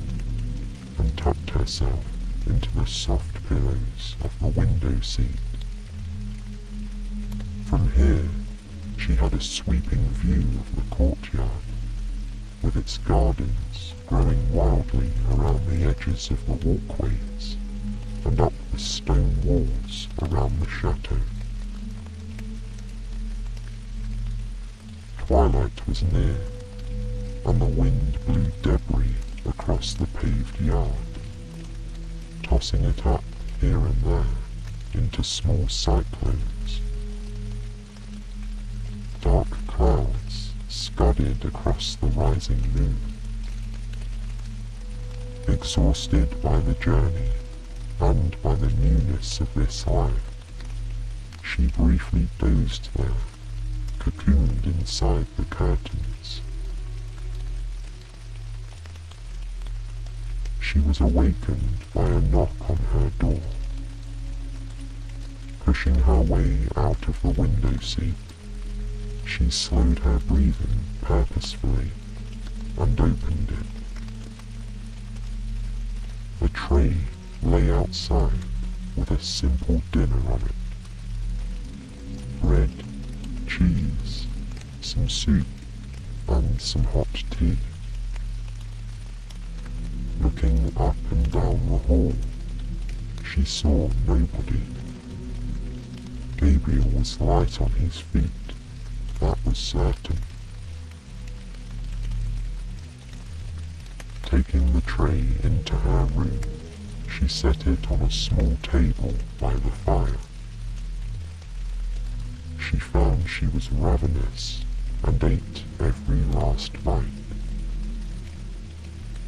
Speaker 1: and tucked herself into the soft pillows of the window seat. From here, she had a sweeping view of the courtyard, with its gardens growing wildly around the edges of the walkways and up the stone walls around the chateau. Twilight was near, and the wind blew debris across the paved yard, tossing it up here and there into small cyclones. Dark clouds scudded across the rising moon. Exhausted by the journey and by the newness of this life, she briefly dozed there, cocooned inside the curtains. She was awakened by a knock on her door. Pushing her way out of the window seat, she slowed her breathing purposefully and opened it. A tray lay outside, with a simple dinner on it. Bread, cheese, some soup, and some hot tea. Looking up and down the hall, she saw nobody. Gabriel was light on his feet, that was certain. Taking the tray into her room, she set it on a small table by the fire. She found she was ravenous and ate every last bite.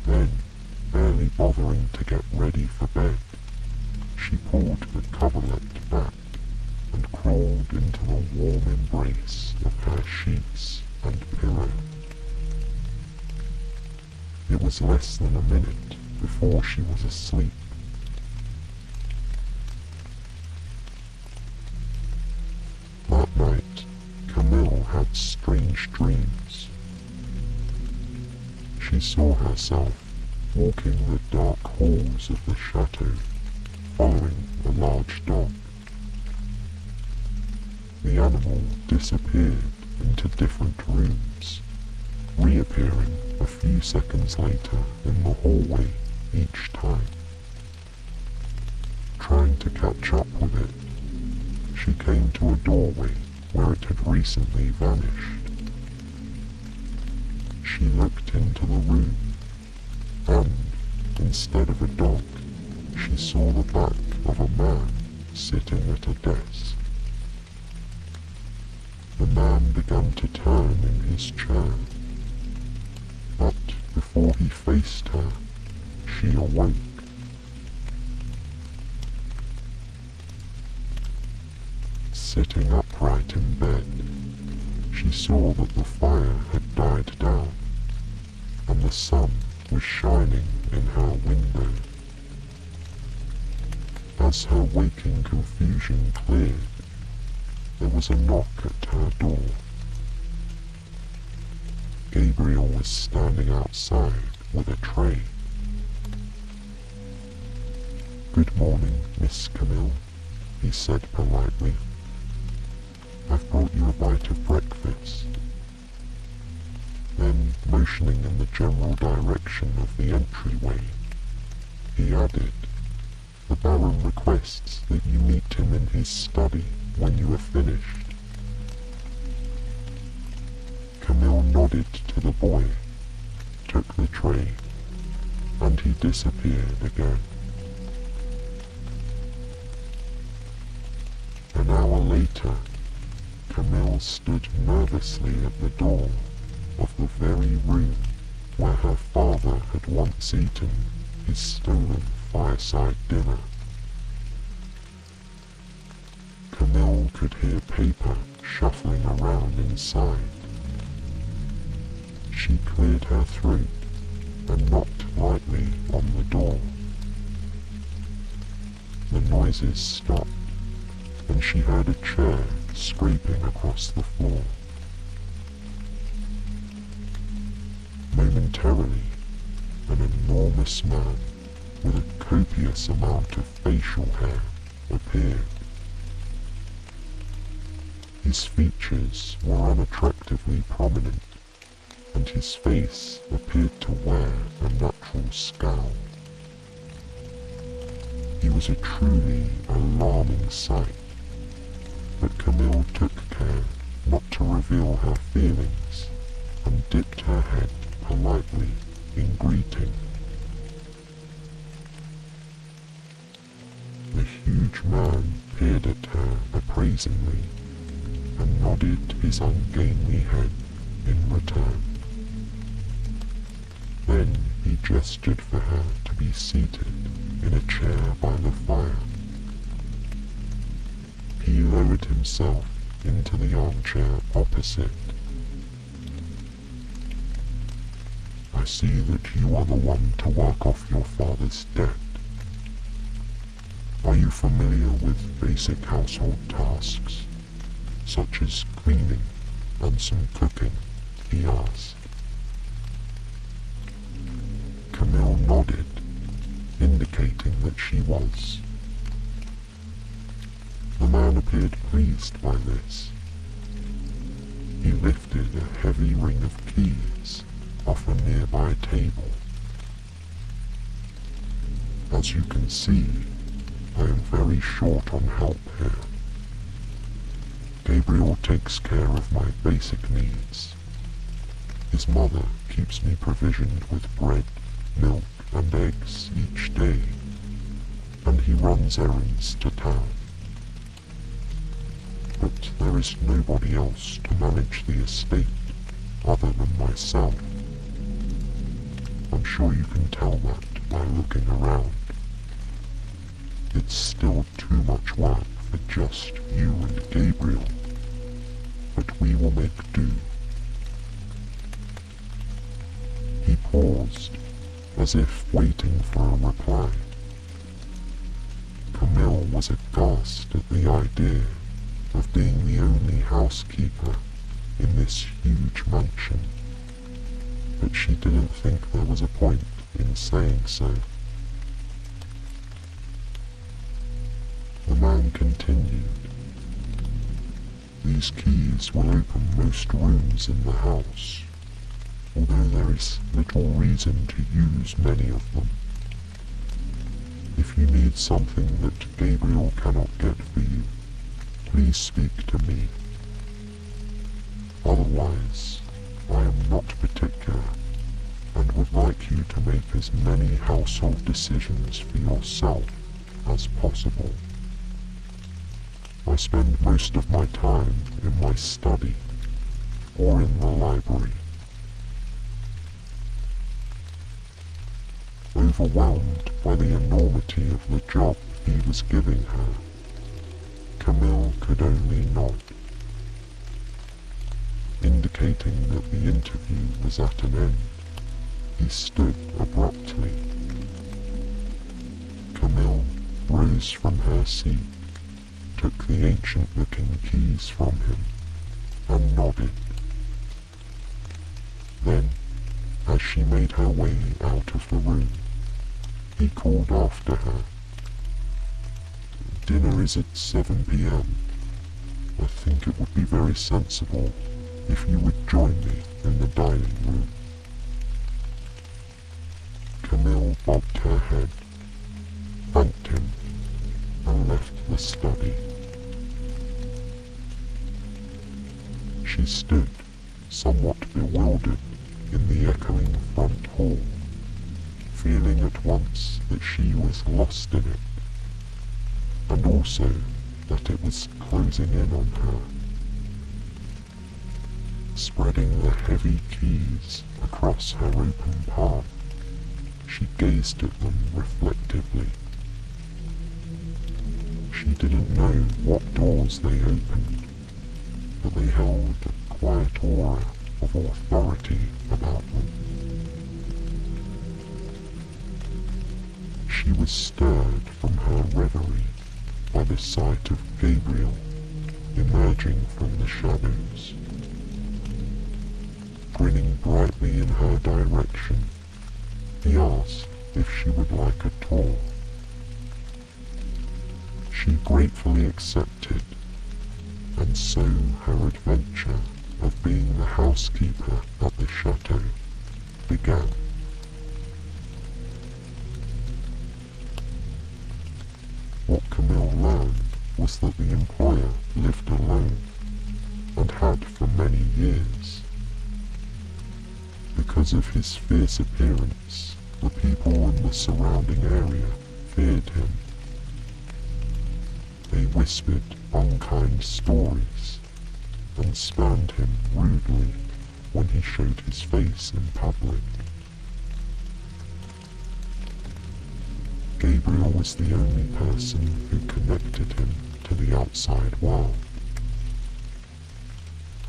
Speaker 1: Then, barely bothering to get ready for bed, she pulled the coverlet back and crawled into the warm embrace of her sheets and pillow. It was less than a minute before she was asleep. That night, Camille had strange dreams. She saw herself walking the dark halls of the chateau, following a large dog. The animal disappeared into different rooms, reappearing a few seconds later in the hallway each time. Trying to catch up with it, she came to a doorway where it had recently vanished. She looked into the room, and, instead of a dog, she saw the back of a man sitting at a desk. The man began to turn in his chair, but before he faced her, she awoke. Sitting upright in bed, she saw that the fire had died down, and the sun was shining in her window. As her waking confusion cleared, there was a knock at her door. Gabriel was standing outside with a tray. "Good morning, Miss Camille," he said politely. "I've brought you a bite of breakfast." Then, motioning in the general direction of the entryway, he added, "The Baron requests that you meet him in his study when you are finished." Camille nodded to the boy, took the tray, and he disappeared again. An hour later, Camille stood nervously at the door of the very room where her father had once eaten his stolen fireside dinner. Camille could hear paper shuffling around inside. She cleared her throat and knocked lightly on the door. The noises stopped, and she heard a chair scraping across the floor. Momentarily, an enormous man with a copious amount of facial hair appeared. His features were unattractively prominent, and his face appeared to wear a natural scowl. He was a truly alarming sight, but Camille took care not to reveal her feelings and dipped her head politely in greeting. The huge man peered at her appraisingly and nodded his ungainly head in return. Then he gestured for her to be seated in a chair by the fire. He lowered himself into the armchair opposite. "I see that you are the one to work off your father's debt. Are you familiar with basic household tasks, such as cleaning and some cooking?" he asked. Camille nodded, indicating that she was. The man appeared pleased by this. He lifted a heavy ring of keys off a nearby table. As you can see, I am very short on help here. Gabriel takes care of my basic needs. His mother keeps me provisioned with bread, milk, and eggs each day, and he runs errands to town. But there is nobody else to manage the estate other than myself. I'm sure you can tell that by looking around. It's still too much work for just you and Gabriel, but we will make do. He paused, as if waiting for a reply. Camille was aghast at the idea of being the only housekeeper in this huge mansion, but she didn't think there was a point in saying so. The man continued. These keys will open most rooms in the house, although there is little reason to use many of them. If you need something that Gabriel cannot get for you, please speak to me. Otherwise, I am not particular, and would like you to make as many household decisions for yourself as possible. I spend most of my time in my study or in the library. Overwhelmed by the enormity of the job he was giving her, Camille could only nod, indicating that the interview was at an end. He stood abruptly. Camille rose from her seat, took the ancient-looking keys from him, and nodded. Then, as she made her way out of the room, he called after her. Dinner is at 7 p.m. I think it would be very sensible if you would join me in the dining room. Camille bobbed her head, thanked him, and left the study. She stood, somewhat bewildered, in the echoing front hall, feeling at once that she was lost in it, and also that it was closing in on her. Spreading the heavy keys across her open palm, she gazed at them reflectively. She didn't know what doors they opened, but they held a quiet aura of authority about them. She was stirred from her reverie by the sight of Gabriel emerging from the shadows. Grinning brightly in her direction, he asked if she would like a tour. She gratefully accepted, and so her adventure of being the housekeeper at the chateau began. What Camille learned was that the employer lived alone, and had for many years. Because of his fierce appearance, the people in the surrounding area feared him. They whispered unkind stories, and spurned him rudely when he showed his face in public. Gabriel was the only person who connected him to the outside world.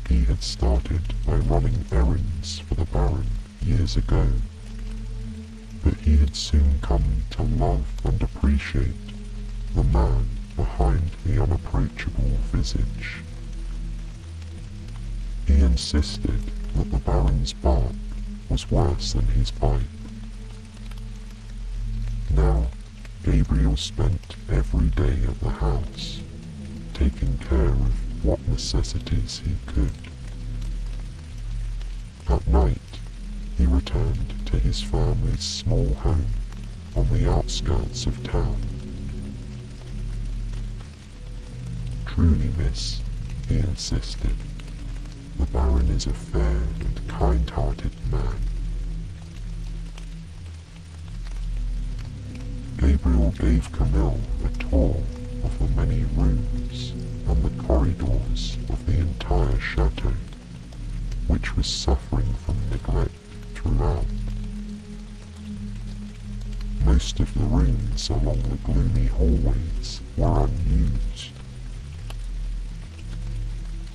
Speaker 1: He had started by running errands for the Baron years ago, but he had soon come to love and appreciate the man behind the unapproachable visage. He insisted that the Baron's bark was worse than his bite. Now, Gabriel spent every day at the house, taking care of what necessities he could. At night, he returned to his family's small home on the outskirts of town. "Truly, miss," he insisted, "the Baron is a fair and kind-hearted man." Gabriel gave Camille a tour of the many rooms and the corridors of the entire chateau, which was suffering from neglect throughout. Most of the rooms along the gloomy hallways were unused.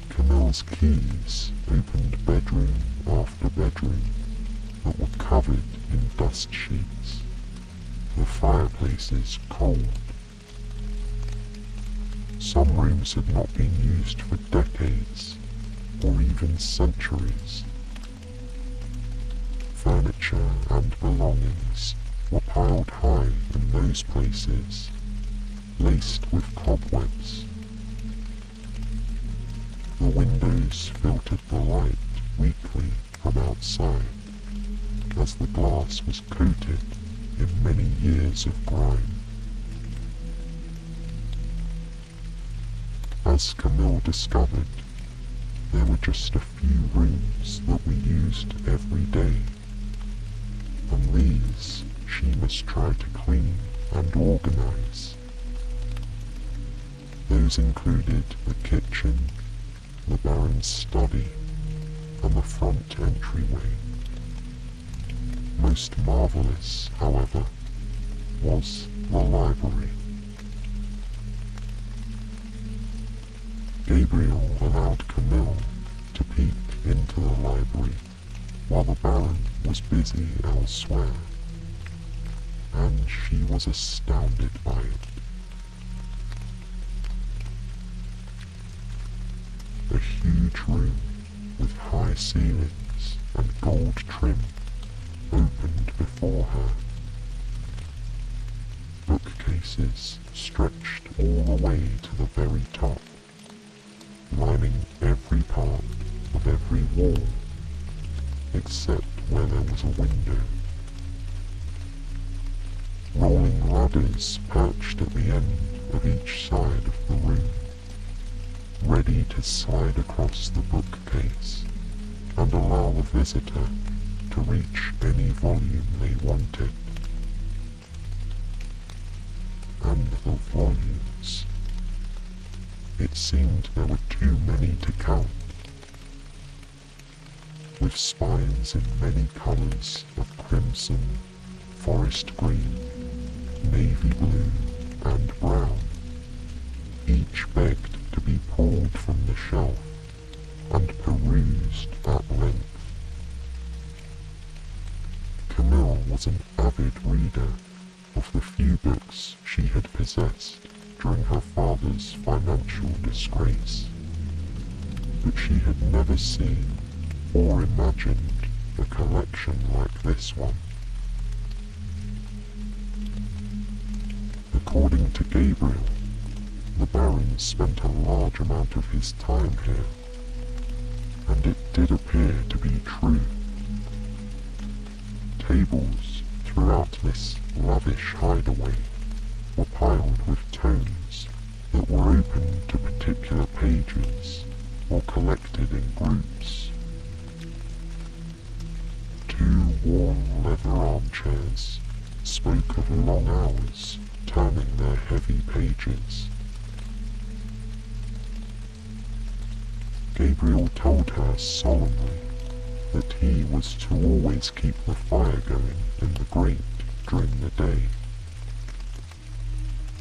Speaker 1: Camille's keys opened bedroom after bedroom that were covered in dust sheets, the fireplaces cold. Some rooms had not been used for decades, or even centuries. Furniture and belongings were piled high in those places, laced with cobwebs. The windows filtered the light weakly from outside, as the glass was coated in many years of grime. As Camille discovered, there were just a few rooms that we used every day, and these she must try to clean and organize. Those included the kitchen, the Baron's study, and the front entryway. Most marvelous, however, was the library. Gabriel allowed Camille to peek into the library while the Baron was busy elsewhere, and she was astounded by it. A huge room with high ceilings and gold trim opened before her. Bookcases stretched all the way to the very top, lining every part of every wall, except where there was a window. Rolling ladders perched at the end of each side of the room, ready to slide across the bookcase and allow the visitor to reach any volume they wanted. And the volumes. It seemed there were too many to count. With spines in many colours of crimson, forest green, navy blue, and brown, each begged to be pulled from the shelf and perused at length. Camille was an avid reader of the few books she had possessed during her father's financial disgrace, but she had never seen or imagined a collection like this one. According to Gabriel, the Baron spent a large amount of his time here, and it did appear to be true. Tables throughout this lavish hideaway were piled with tomes that were open to particular pages or collected in groups. Two worn leather armchairs spoke of long hours turning their heavy pages. Gabriel told her solemnly that he was to always keep the fire going in the grate during the day.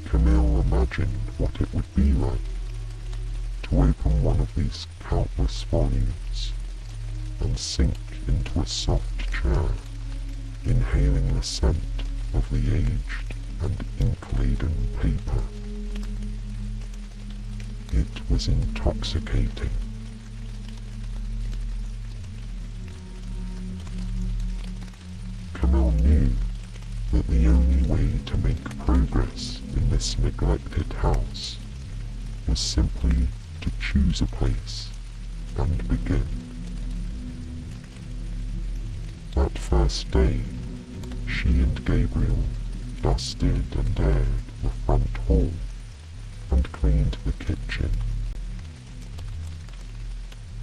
Speaker 1: Camille imagined what it would be like to open one of these countless volumes and sink into a soft chair, inhaling the scent of the aged and ink-laden paper. It was intoxicating. Camille knew that the only way to make progress in this neglected house was simply to choose a place and begin. That first day, she and Gabriel dusted and aired the front hall and cleaned the kitchen.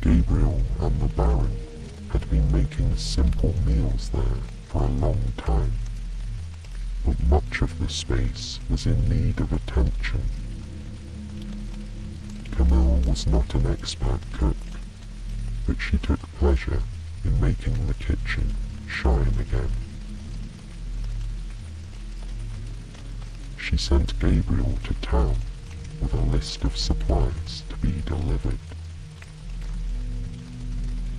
Speaker 1: Gabriel and the Baron had been making simple meals there for a long time, but much of the space was in need of attention. Camille was not an expert cook, but she took pleasure in making the kitchen shine again. She sent Gabriel to town with a list of supplies to be delivered.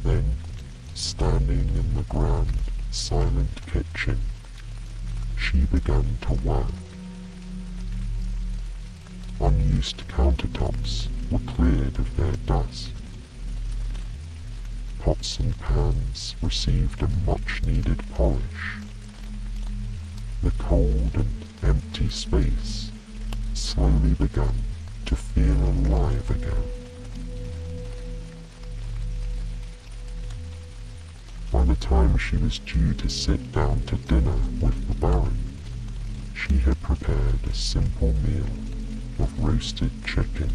Speaker 1: Then, standing in the grand, silent kitchen, she began to work. Unused countertops were cleared of their dust. Pots and pans received a much-needed polish. The cold and empty space slowly began to feel alive again. By the time she was due to sit down to dinner with the Baron, she had prepared a simple meal of roasted chicken.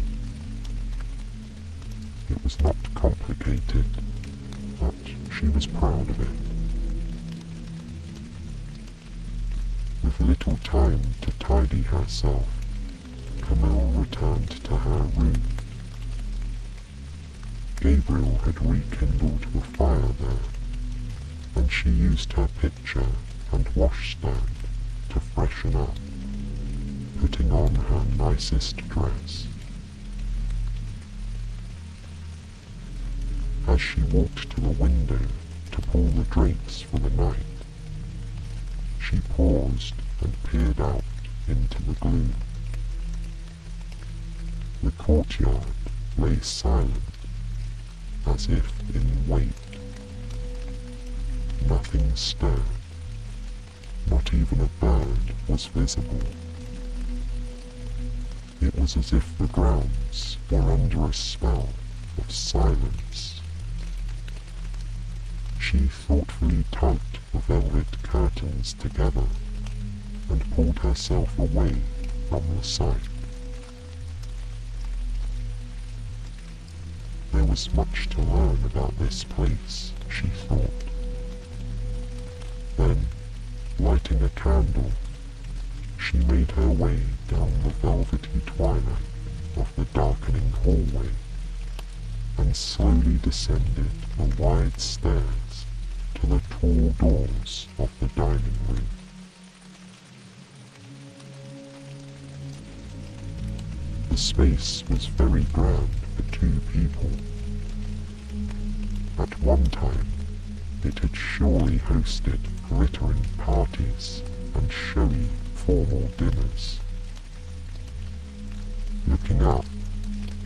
Speaker 1: It was not complicated, but she was proud of it. With little time to tidy herself, Camille returned to her room. Gabriel had rekindled the fire there, and she used her pitcher and washstand to freshen up, putting on her nicest dress. As she walked to the window to pull the drapes for the night, she paused and peered out into the gloom. The courtyard lay silent, as if in wait. Nothing stirred. Not even a bird was visible. It was as if the grounds were under a spell of silence. She thoughtfully tugged the velvet curtains together and pulled herself away from the sight. There was much to learn about this place, she thought. Then, lighting a candle, she made her way down the velvety twilight of the darkening hallway and slowly descended the wide stairs to the tall doors of the dining room. The space was very grand for 2 people. At one time, it had surely hosted glittering parties and showy formal dinners. Looking up,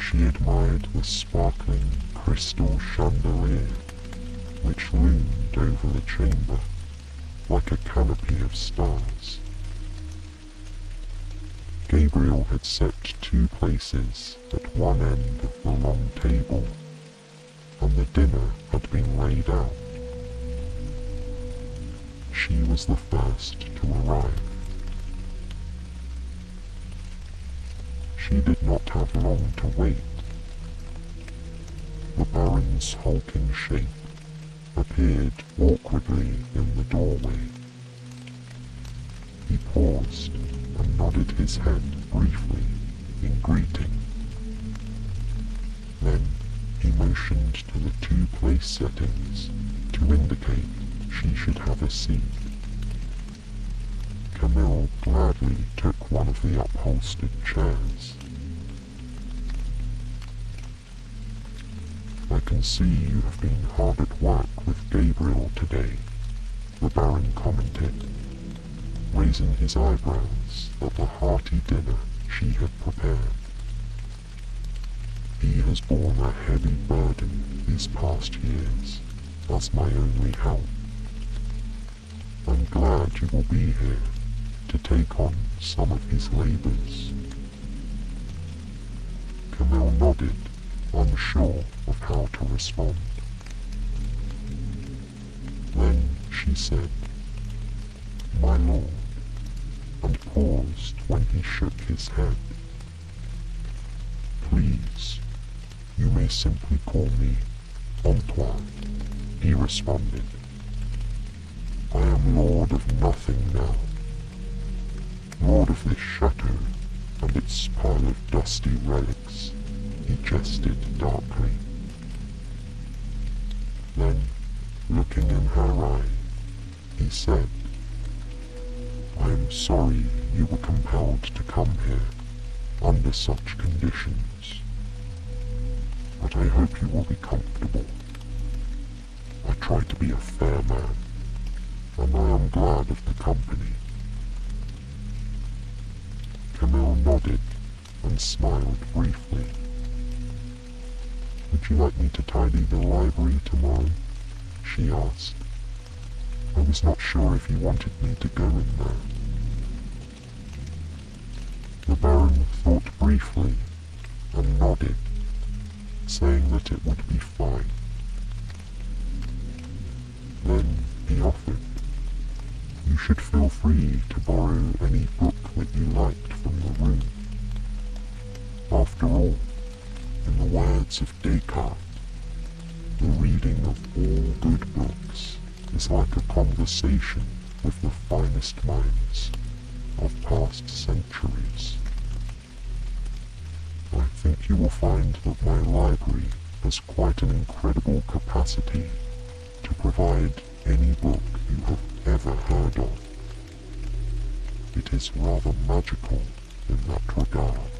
Speaker 1: she admired the sparkling crystal chandelier which loomed over the chamber like a canopy of stars. Gabriel had set 2 places at one end of the long table, and the dinner had been laid out. She was the first to arrive. She did not have long to wait. The Baron's hulking shape appeared awkwardly in the doorway. He paused and nodded his head briefly in greeting. Then he motioned to the 2 place settings to indicate she should have a seat. Camille gladly took one of the upholstered chairs. "I can see you have been hard at work with Gabriel today," the Baron commented, raising his eyebrows at the hearty dinner she had prepared. "He has borne a heavy burden these past years as my only help. I'm glad you will be here to take on some of his labors." Camille nodded, unsure of how to respond. Then she said, "My lord," and paused when he shook his head. "Please, you may simply call me Antoine," he responded. "I am lord of nothing now. Lord of this chateau and its pile of dusty relics," he jested darkly. Then, looking in her eye, he said, "I am sorry you were compelled to come here under such conditions, but I hope you will be comfortable. I try to be a fair man, and I am glad of the company." Camille nodded and smiled briefly. "Would you like me to tidy the library tomorrow?" she asked. "I was not sure if you wanted me to go in there." The Baron thought briefly and nodded, saying that it would be fine. Then he offered, "You should feel free to borrow any book that you liked from the room. After all, in the words of Descartes, the reading of all good books is like a conversation with the finest minds of past centuries. I think you will find that my library has quite an incredible capacity to provide any book you have ever heard of. It is rather magical in that regard."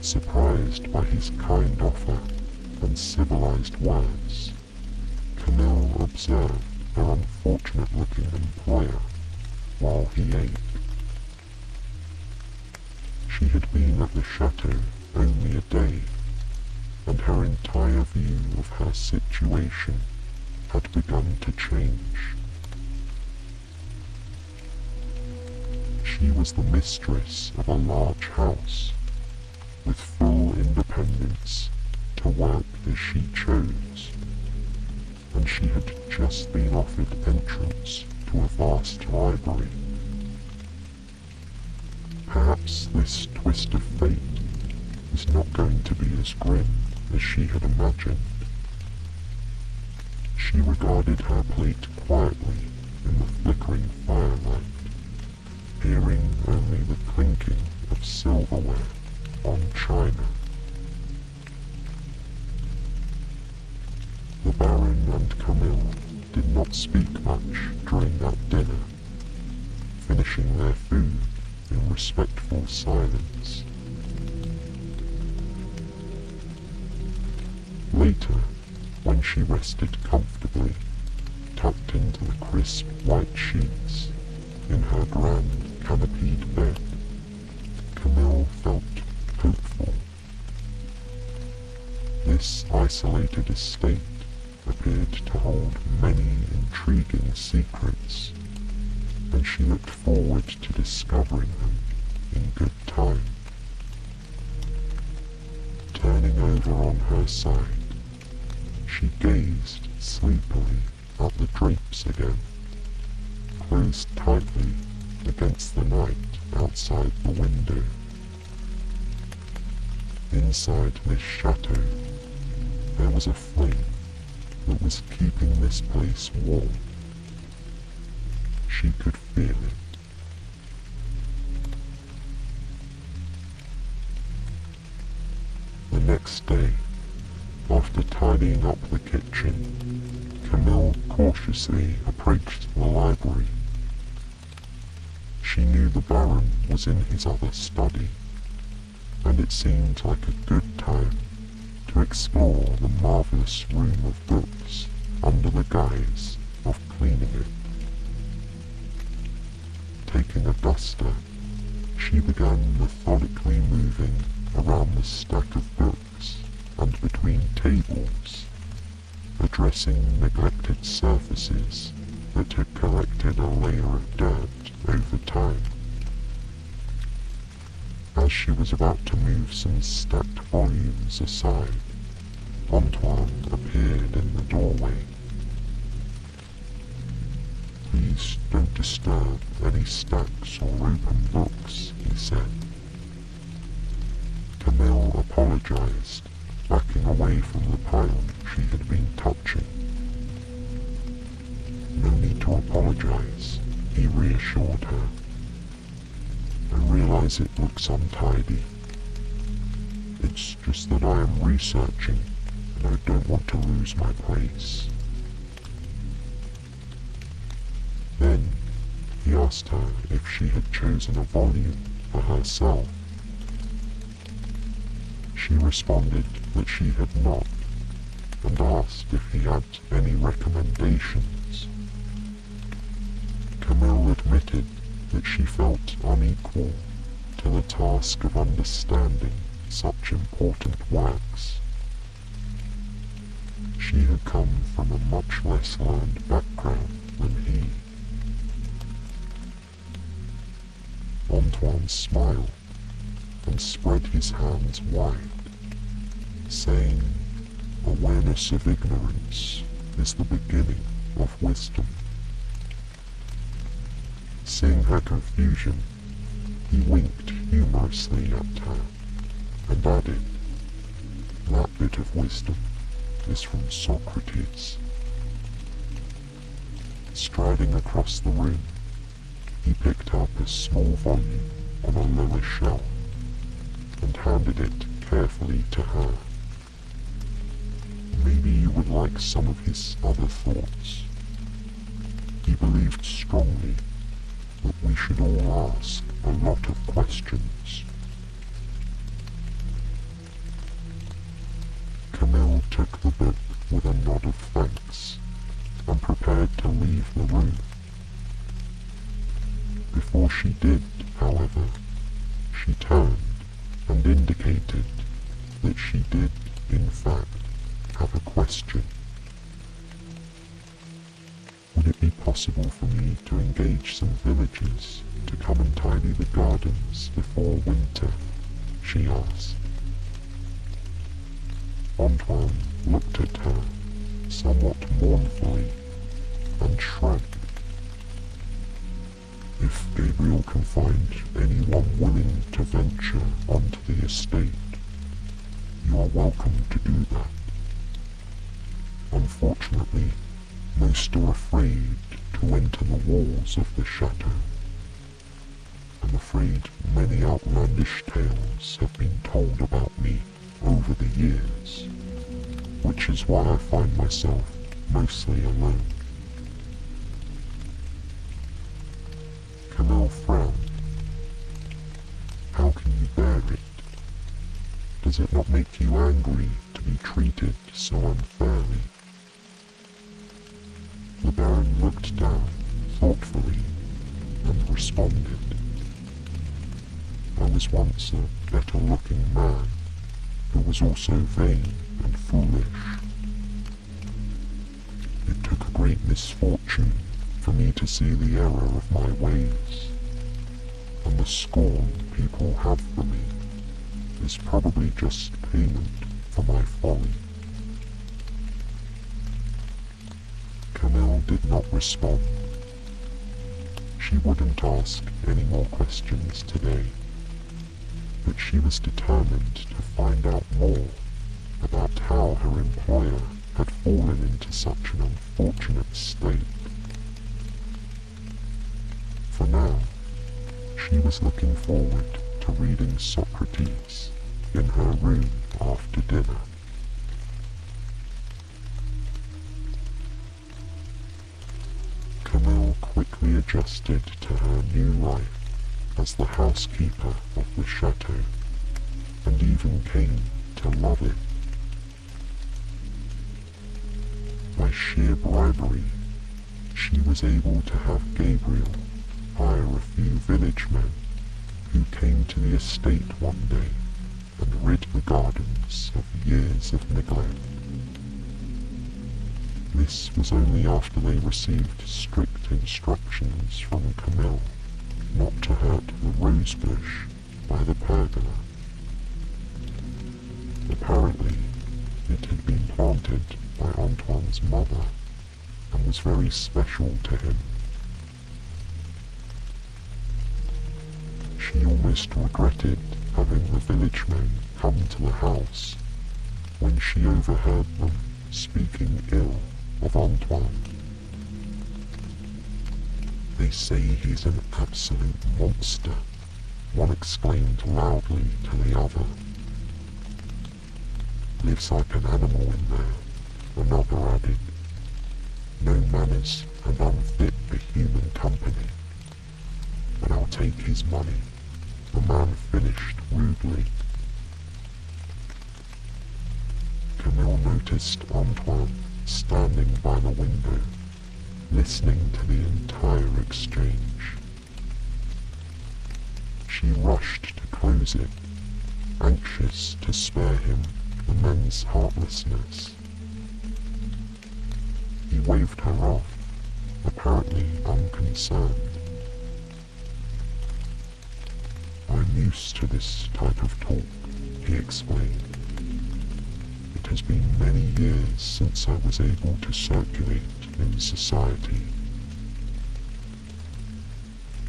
Speaker 1: Surprised by his kind offer and civilized words, Camille observed her unfortunate-looking employer while he ate. She had been at the chateau only a day, and her entire view of her situation had begun to change. She was the mistress of a large house, with full independence to work as she chose, and she had just been offered entrance to a vast library. Perhaps this twist of fate was not going to be as grim as she had imagined. She regarded her plate quietly in the flickering firelight, hearing only the clinking of silverware on china. The Baron and Camille did not speak much during that dinner, finishing their food in respectful silence. Later, when she rested comfortably, tucked into the crisp white sheets in her grand canopied bed, Camille felt hopeful. This isolated estate appeared to hold many intriguing secrets, and she looked forward to discovering them in good time. Turning over on her side, she gazed sleepily at the drapes again, closed tightly against the night outside the window. Inside this chateau, there was a flame that was keeping this place warm. She could feel it. The next day, after tidying up the kitchen, Camille cautiously approached the library. She knew the Baron was in his other study, and it seemed like a good time to explore the marvelous room of books under the guise of cleaning it. Taking a duster, she began methodically moving around the stack of books and between tables, addressing neglected surfaces that had collected a layer of dirt over time. As she was about to move some stacked volumes aside, Antoine appeared in the doorway. "Please don't disturb any stacks or open books," he said. Camille apologized, backing away from the pile she had been touching. "No need to apologize," he reassured her. "I realize it looks untidy. It's just that I am researching, and I don't want to lose my place." Then, he asked her if she had chosen a volume for herself. She responded that she had not, and asked if he had any recommendations. Camille admitted that she felt unequal to the task of understanding such important works. She had come from a much less learned background than he. Antoine smiled and spread his hands wide, saying, "Awareness of ignorance is the beginning of wisdom." Seeing her confusion, he winked humorously at her and added, "That bit of wisdom is from Socrates." Striding across the room, he picked up a small volume on a lower shelf and handed it carefully to her. "Maybe you would like some of his other thoughts." He believed strongly that we should all ask a lot of questions. Camille took the book with a nod of thanks and prepared to leave the room. Before she did, however, she turned and indicated that she did, in fact, have a question. "Would it be possible for me to engage some villagers to come and tidy the gardens before winter?" she asked. Antoine looked at her somewhat mournfully and shrugged. "If Gabriel can find anyone willing to venture onto the estate, you are welcome to do that. Unfortunately, most are afraid to enter the walls of the chateau. I'm afraid many outlandish tales have been told about me over the years, which is why I find myself mostly alone." Camille frowned. "How can you bear it? Does it not make you angry to be treated so unfairly?" The Baron looked down thoughtfully and responded, "I was once a better-looking man who was also vain and foolish. It took a great misfortune for me to see the error of my ways, and the scorn people have for me is probably just payment for my folly." Camille did not respond. She wouldn't ask any more questions today, but she was determined to find out more about how her employer had fallen into such an unfortunate state. For now, she was looking forward to reading Socrates in her room after dinner. Camille quickly adjusted to her new life as the housekeeper of the chateau, and even came to love it. By sheer bribery, she was able to have Gabriel hire a few village men who came to the estate one day and rid the gardens of years of neglect. This was only after they received strict instructions from Camille not to hurt the rosebush by the pergola. Apparently, it had been planted by Antoine's mother and was very special to him. She almost regretted having the village men come to the house when she overheard them speaking ill of Antoine. "They say he's an absolute monster," one exclaimed loudly to the other. "Lives like an animal in there," another added. "No manners and unfit for human company. But I'll take his money," the man finished rudely. Camille noticed Antoine standing by the window, listening to the entire exchange. She rushed to close it, anxious to spare him the men's heartlessness. He waved her off, apparently unconcerned. "I'm used to this type of talk," he explained. "It has been many years since I was able to circulate in society."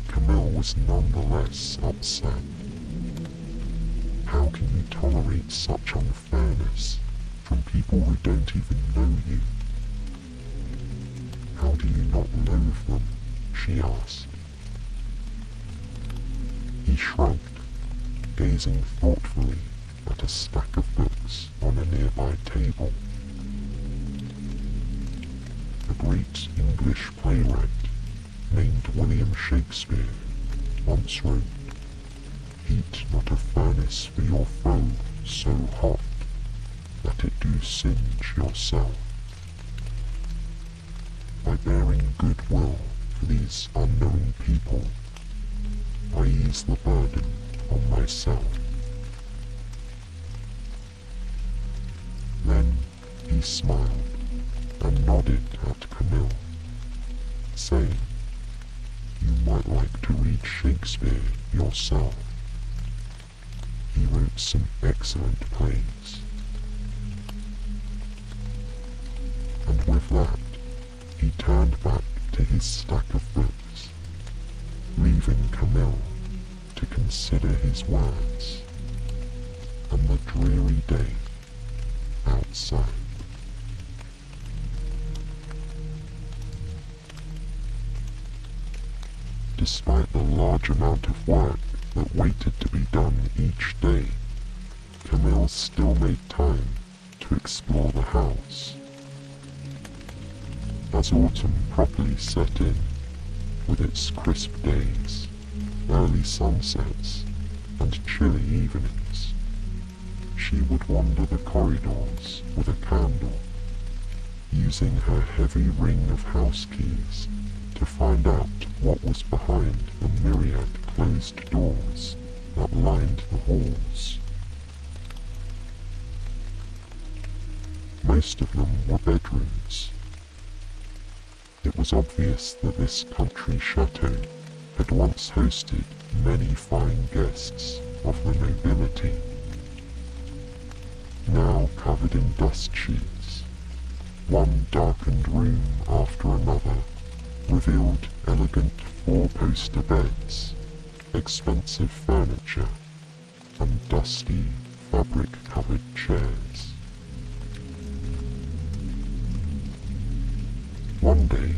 Speaker 1: Camille was nonetheless upset. How can you tolerate such unfairness from people who don't even know you? How do you not loathe them? She asked. He shrugged, gazing thoughtfully at a stack of books on a nearby table. A great English playwright named William Shakespeare once wrote, "Heat not a furnace for your foe so hot that it do singe yourself." By bearing goodwill for these unknown people, I ease the burden on myself. Then he smiled and nodded at Camille, saying, "You might like to read Shakespeare yourself. He wrote some excellent plays." And with that, he turned back to his stack of books, leaving Camille to consider his words and the dreary day outside. Despite the large amount of work that waited to be done each day, Camille still made time to explore the house. As autumn properly set in, with its crisp days, early sunsets, and chilly evenings, she would wander the corridors with a candle, using her heavy ring of house keys to find out what was behind the myriad closed doors that lined the halls. Most of them were bedrooms. It was obvious that this country chateau had once hosted many fine guests of the nobility. Now covered in dust sheets, one darkened room after another revealed elegant four-poster beds, expensive furniture, and dusty, fabric-covered chairs. One day,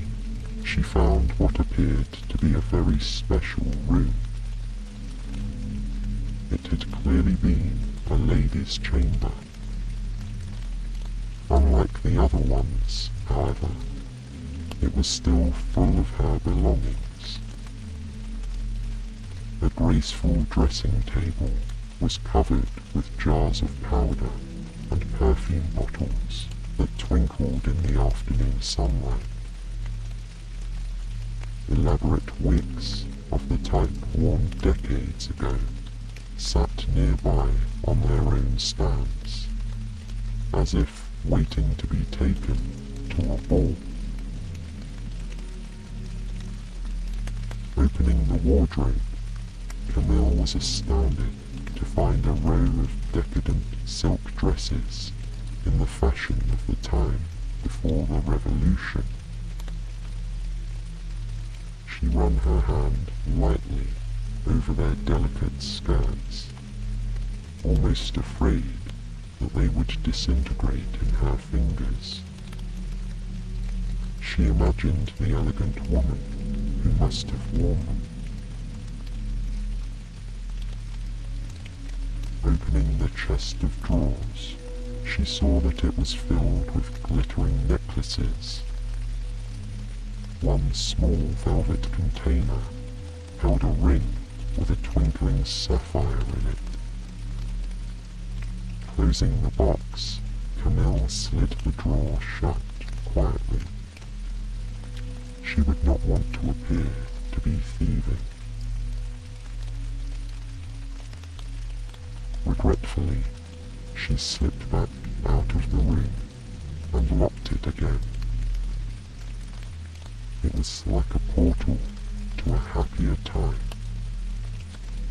Speaker 1: she found what appeared to be a very special room. It had clearly been a lady's chamber. Unlike the other ones, however, it was still full of her belongings. A graceful dressing table was covered with jars of powder and perfume bottles that twinkled in the afternoon sunlight. Elaborate wigs of the type worn decades ago sat nearby on their own stands, as if waiting to be taken to a ball. Opening the wardrobe, Camille was astounded to find a row of decadent silk dresses in the fashion of the time before the revolution. She ran her hand lightly over their delicate skirts, almost afraid that they would disintegrate in her fingers. She imagined the elegant woman who must have worn them. Opening the chest of drawers, she saw that it was filled with glittering necklaces. One small velvet container held a ring with a twinkling sapphire in it. Closing the box, Camille slid the drawer shut quietly. She would not want to appear to be thieving. Regretfully, she slipped back out of the room and locked it again. It was like a portal to a happier time,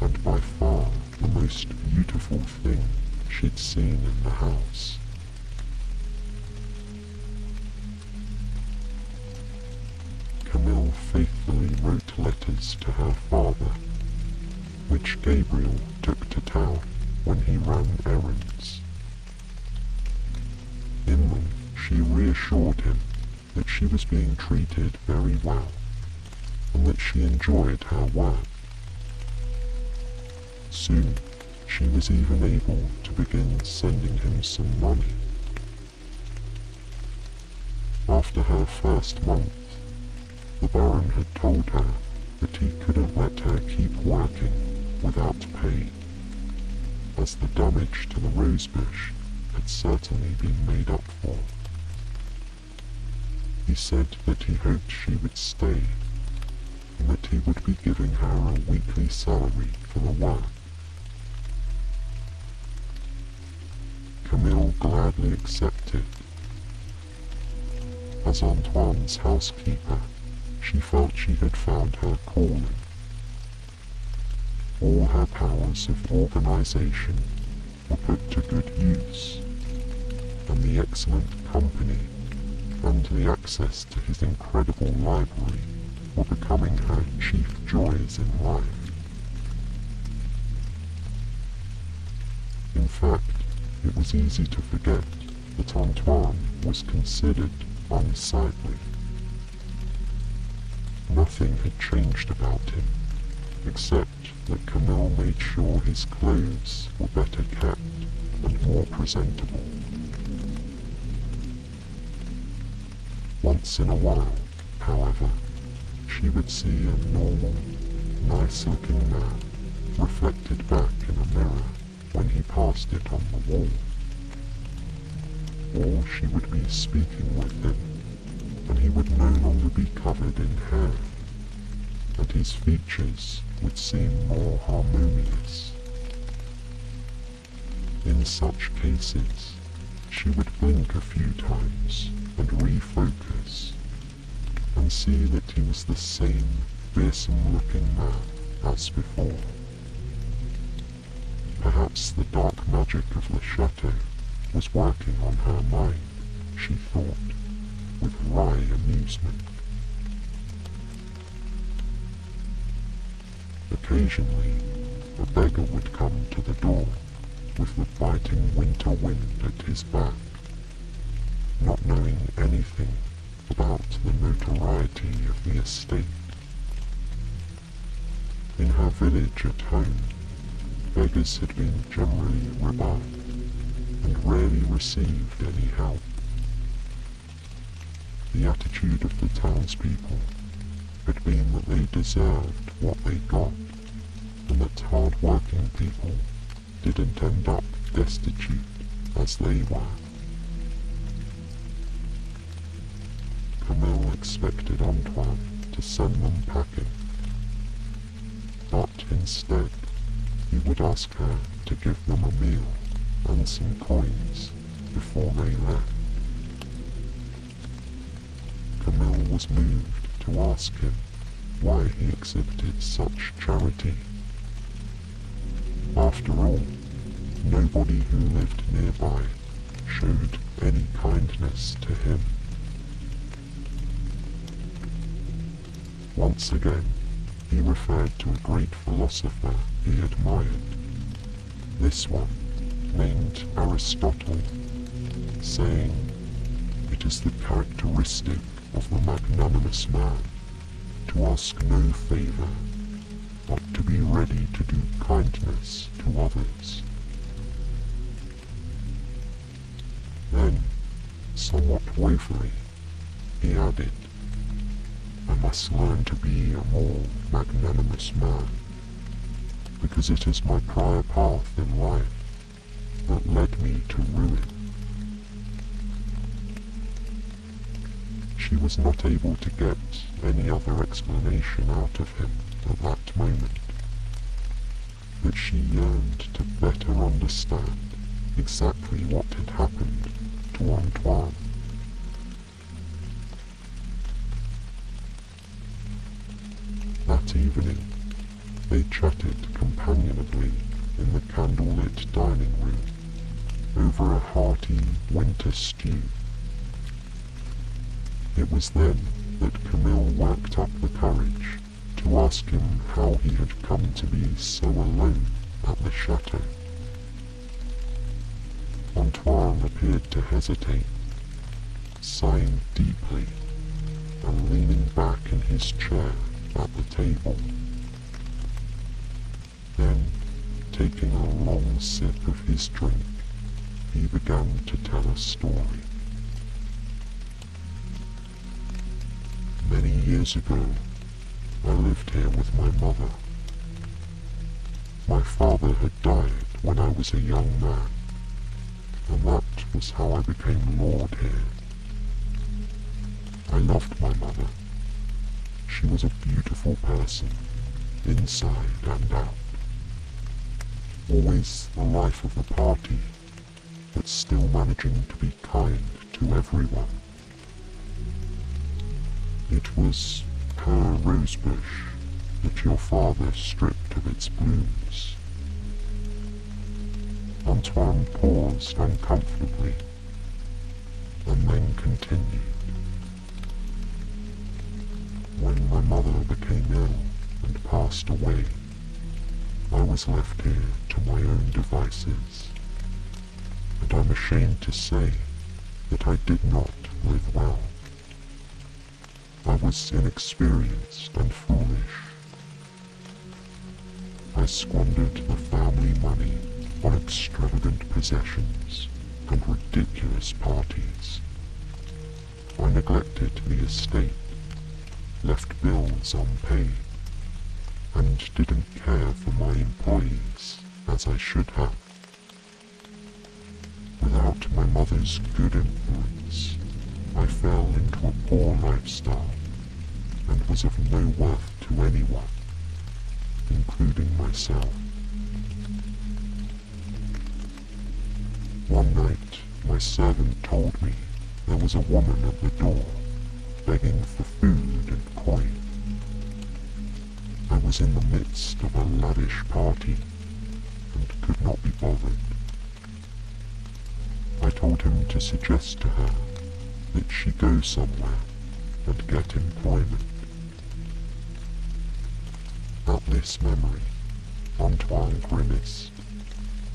Speaker 1: and by far the most beautiful thing she'd seen in the house. Camille faithfully wrote letters to her father, which Gabriel took to town when he ran errands. In them, she reassured him that she was being treated very well, and that she enjoyed her work. Soon, she was even able to begin sending him some money. After her first month, the Baron had told her that he couldn't let her keep working without pay, as the damage to the rosebush had certainly been made up for. He said that he hoped she would stay, and that he would be giving her a weekly salary for the work. Camille gladly accepted. As Antoine's housekeeper, she felt she had found her calling. All her powers of organization were put to good use, and the excellent company and the access to his incredible library were becoming her chief joys in life. In fact, it was easy to forget that Antoine was considered unsightly. Nothing had changed about him, except that Camille made sure his clothes were better kept and more presentable. Once in a while, however, she would see a normal, nice-looking man reflected back in a mirror when he passed it on the wall. Or she would be speaking with him, and he would no longer be covered in hair, and his features would seem more harmonious. In such cases, she would blink a few times and refocus, and see that he was the same fearsome-looking man as before. Perhaps the dark magic of the chateau was working on her mind, she thought, with wry amusement. Occasionally, a beggar would come to the door, with the biting winter wind at his back, not knowing anything about the notoriety of the estate. In her village at home, beggars had been generally rebuffed, and rarely received any help. The attitude of the townspeople had been that they deserved what they got, and that hard-working people didn't end up destitute as they were. Camille expected Antoine to send them packing, but instead he would ask her to give them a meal and some coins before they left. Camille was moved to ask him why he exhibited such charity, After all, nobody who lived nearby showed any kindness to him. Once again, he referred to a great philosopher he admired, this one named Aristotle, saying, "It is the characteristic of the magnanimous man to ask no favor, but to be ready to do kindness to others." Then, somewhat woefully, he added, "I must learn to be a more magnanimous man, because it is my prior path in life that led me to ruin." She was not able to get any other explanation out of him at that moment, but she yearned to better understand exactly what had happened to Antoine. That evening, they chatted companionably in the candlelit dining room over a hearty winter stew. It was then that Camille worked up the courage to ask him how he had come to be so alone at the chateau. Antoine appeared to hesitate, sighing deeply and leaning back in his chair at the table. Then, taking a long sip of his drink, he began to tell a story. "Many years ago, I lived here with my mother. My father had died when I was a young man, and that was how I became lord here. I loved my mother. She was a beautiful person, inside and out. Always the life of the party, but still managing to be kind to everyone. It was her rosebush that your father stripped of its blooms." Antoine paused uncomfortably, and then continued. "When my mother became ill and passed away, I was left here to my own devices, and I'm ashamed to say that I did not live well. I was inexperienced and foolish. I squandered the family money on extravagant possessions and ridiculous parties. I neglected the estate, left bills unpaid, and didn't care for my employees as I should have. Without my mother's good influence, I fell into a poor lifestyle and was of no worth to anyone, including myself. One night, my servant told me there was a woman at the door, begging for food and coin. I was in the midst of a lavish party and could not be bothered. I told him to suggest to her that she go somewhere and get employment." At this memory, Antoine grimaced,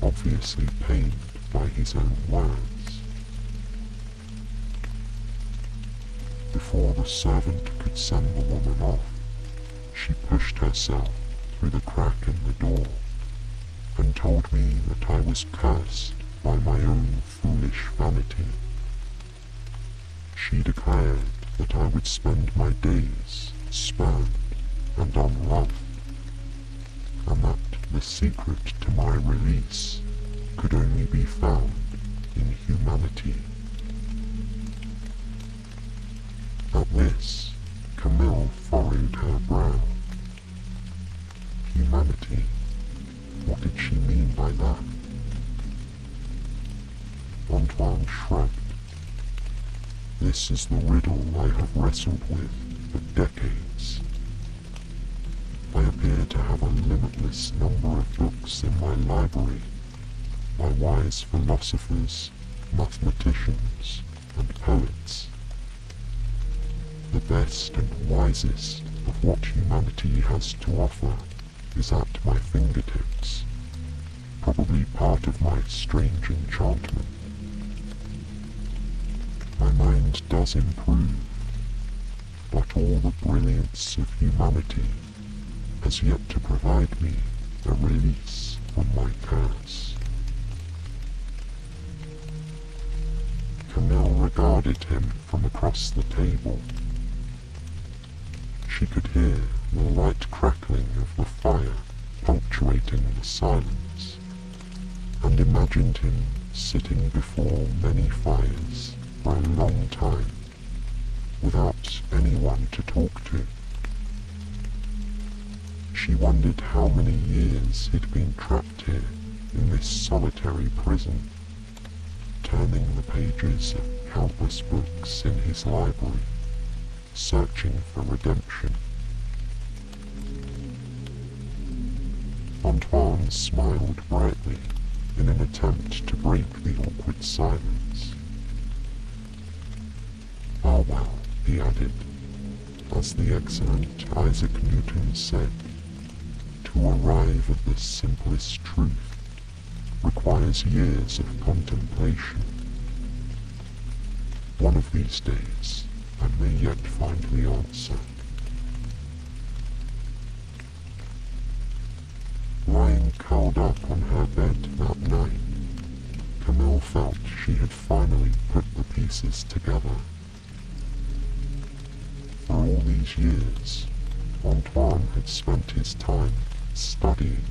Speaker 1: obviously pained by his own words. Before the servant could send the woman off, she pushed herself through the crack in the door and told me that I was cursed by my own foolish vanity. She declared that I would spend my days spurned and unloved, and that the secret to my release could only be found in humanity. At this, Camille furrowed her brow. Humanity? What did she mean by that? Antoine shrugged. "This is the riddle I have wrestled with for decades. I appear appear to have a limitless number of books in my library by wise philosophers, mathematicians, and poets. The best and wisest of what humanity has to offer is at my fingertips, probably part of my strange enchantment. My mind does improve, but all the brilliance of humanity has yet to provide me a release from my curse. Camille regarded him from across the table. She could hear the light crackling of the fire punctuating the silence, and imagined him sitting before many fires for a long time, without anyone to talk to. She wondered how many years he'd been trapped here in this solitary prison, turning the pages of countless books in his library, searching for redemption. Antoine smiled brightly in an attempt to break the awkward silence. "Ah well," he added, as the excellent Isaac Newton said, "to arrive at the simplest truth requires years of contemplation. One of these days I may yet find the answer." Lying curled up on her bed that night, Camille felt she had finally put the pieces together. For all these years, Antoine had spent his time studying,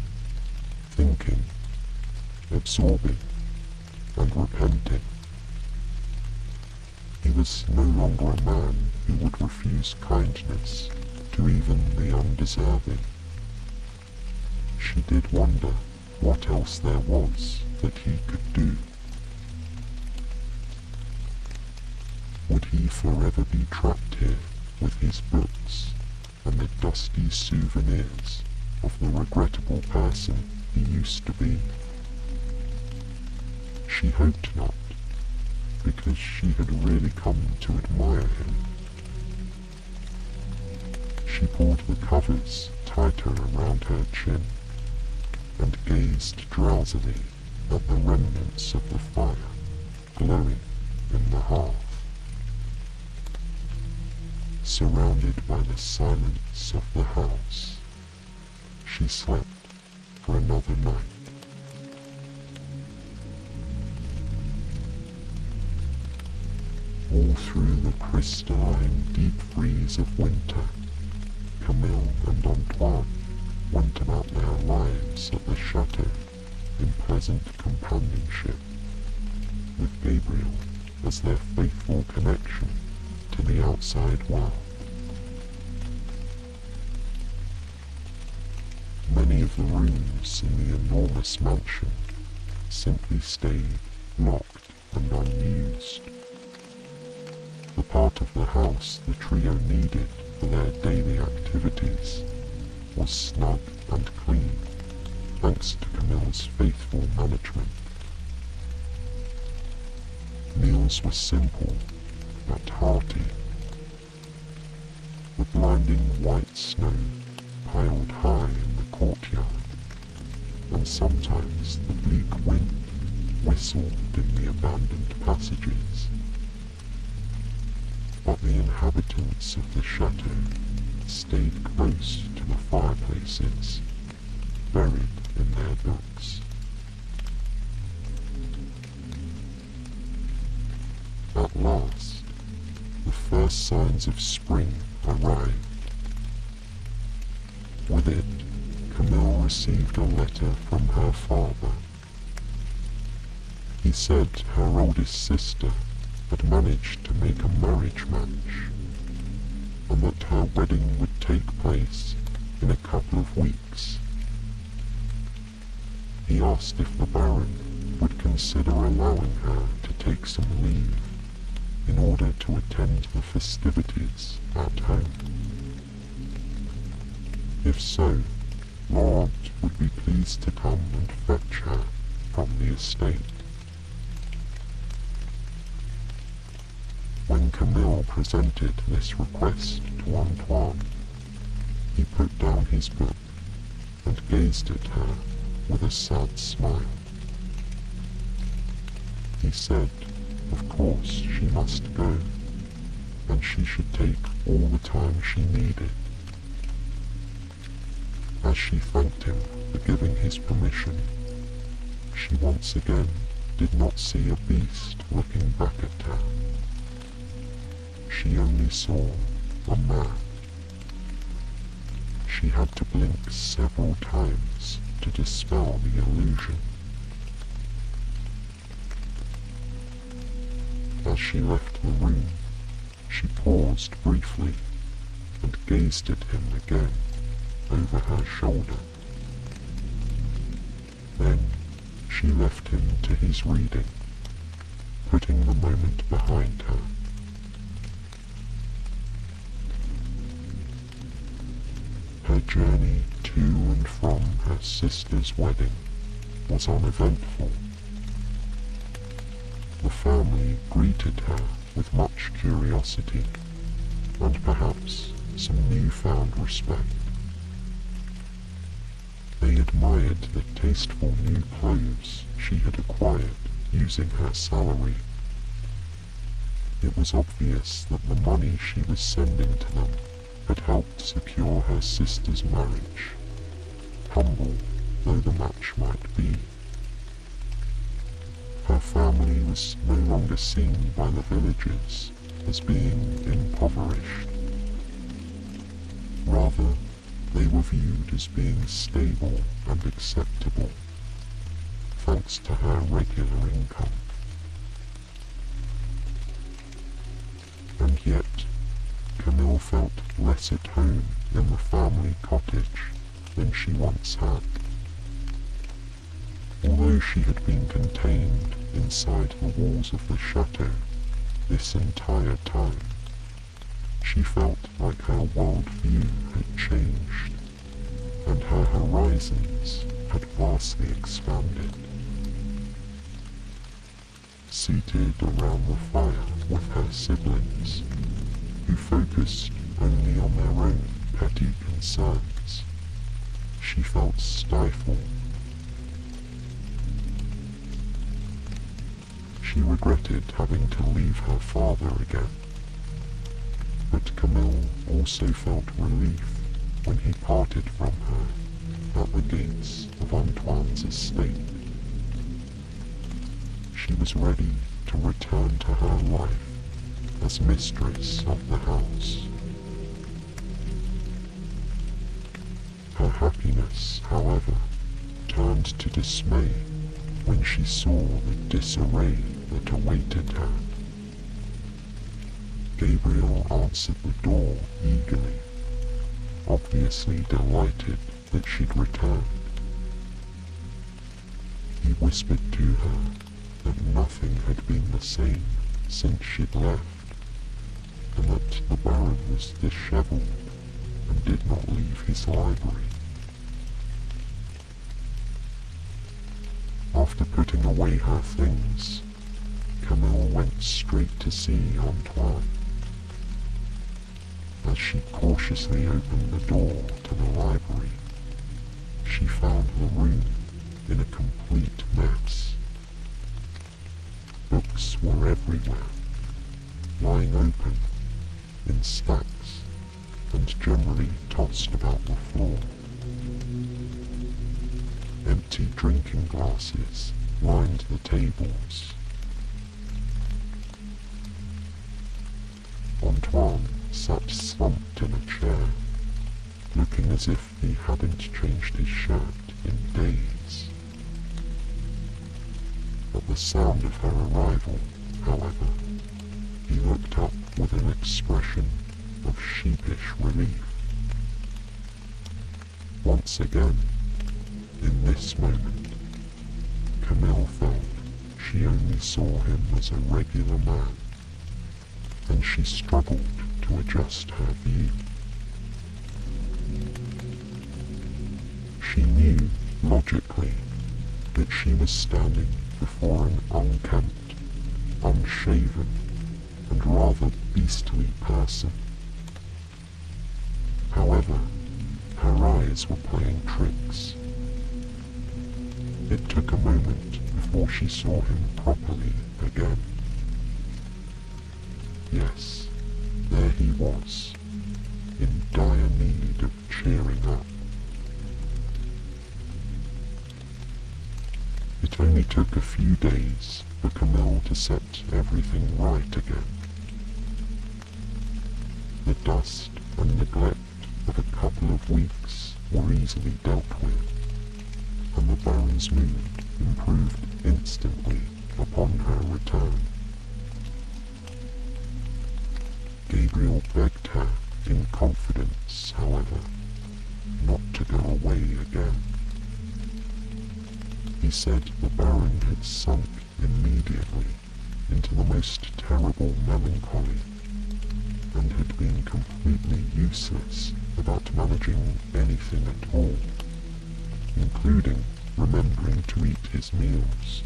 Speaker 1: thinking, absorbing, and repenting. He was no longer a man who would refuse kindness to even the undeserving. She did wonder what else there was that he could do. Would he forever be trapped here with his books and the dusty souvenirs of the regrettable person he used to be? She hoped not, because she had really come to admire him. She pulled the covers tighter around her chin and gazed drowsily at the remnants of the fire glowing in the hearth. Surrounded by the silence of the house, she slept for another night. All through the crystalline deep freeze of winter, Camille and Antoine went about their lives at the chateau in pleasant companionship, with Gabriel as their faithful connection to the outside world. Many of the rooms in the enormous mansion simply stayed locked and unused. The part of the house the trio needed for their daily activities was snug and clean, thanks to Camille's faithful management. Meals were simple but hearty. The blinding white snow piled high in the courtyard, and sometimes the bleak wind whistled in the abandoned passages. But the inhabitants of the chateau stayed close to the fireplaces, buried in their books. At last, the first signs of spring arrived. With it, Camille received a letter from her father. He said her oldest sister had managed to make a marriage match, and that her wedding would take place in a couple of weeks. He asked if the Baron would consider allowing her to take some leave in order to attend the festivities at home. If so, Lord would be pleased to come and fetch her from the estate. When Camille presented this request to Antoine, he put down his book and gazed at her with a sad smile. He said, of course she must go, and she should take all the time she needed. As she thanked him for giving his permission, she once again did not see a beast looking back at her. She only saw a man. She had to blink several times to dispel the illusion. As she left the room, she paused briefly and gazed at him again over her shoulder. Then she left him to his reading, putting the moment behind her. Her journey to and from her sister's wedding was uneventful. The family greeted her with much curiosity and perhaps some newfound respect. They admired the tasteful new clothes she had acquired using her salary. It was obvious that the money she was sending to them had helped secure her sister's marriage, humble though the match might be. Her family was no longer seen by the villagers as being impoverished. Rather, they were viewed as being stable and acceptable, thanks to her regular income. And yet, Camille felt less at home in the family cottage than she once had. Although she had been contained inside the walls of the chateau this entire time, she felt like her worldview had changed, and her horizons had vastly expanded. Seated around the fire with her siblings, who focused only on their own petty concerns, she felt stifled. She regretted having to leave her father again, but Camille also felt relief when he parted from her at the gates of Antoine's estate. She was ready to return to her life as mistress of the house. Her happiness, however, turned to dismay when she saw the disarray that awaited her. Gabriel answered the door eagerly, obviously delighted that she'd returned. He whispered to her that nothing had been the same since she'd left, and that the Baron was disheveled and did not leave his library. After putting away her things, Camille went straight to see Antoine. As she cautiously opened the door to the library, she found the room in a complete mess. Books were everywhere, lying open, in stacks, and generally tossed about the floor. Empty drinking glasses lined the tables. Antoine sat slumped in a chair, looking as if he hadn't changed his shirt in days. At the sound of her arrival, however, he looked up with an expression of sheepish relief. Once again, in this moment, Camille felt she only saw him as a regular man, and she struggled to adjust her view. She knew, logically, that she was standing before an unkempt, unshaven, and rather beastly person. However, her eyes were playing tricks. It took a moment before she saw him properly again. Yes, there he was, in dire need of cheering up. It only took a few days for Camille to set everything right again. The dust and neglect of a couple of weeks were easily dealt with, and the Baron's mood improved instantly upon her return. Gabriel begged her in confidence, however, not to go away again. He said the Baron had sunk immediately into the most terrible melancholy, and had been completely useless about managing anything at all, including remembering to eat his meals.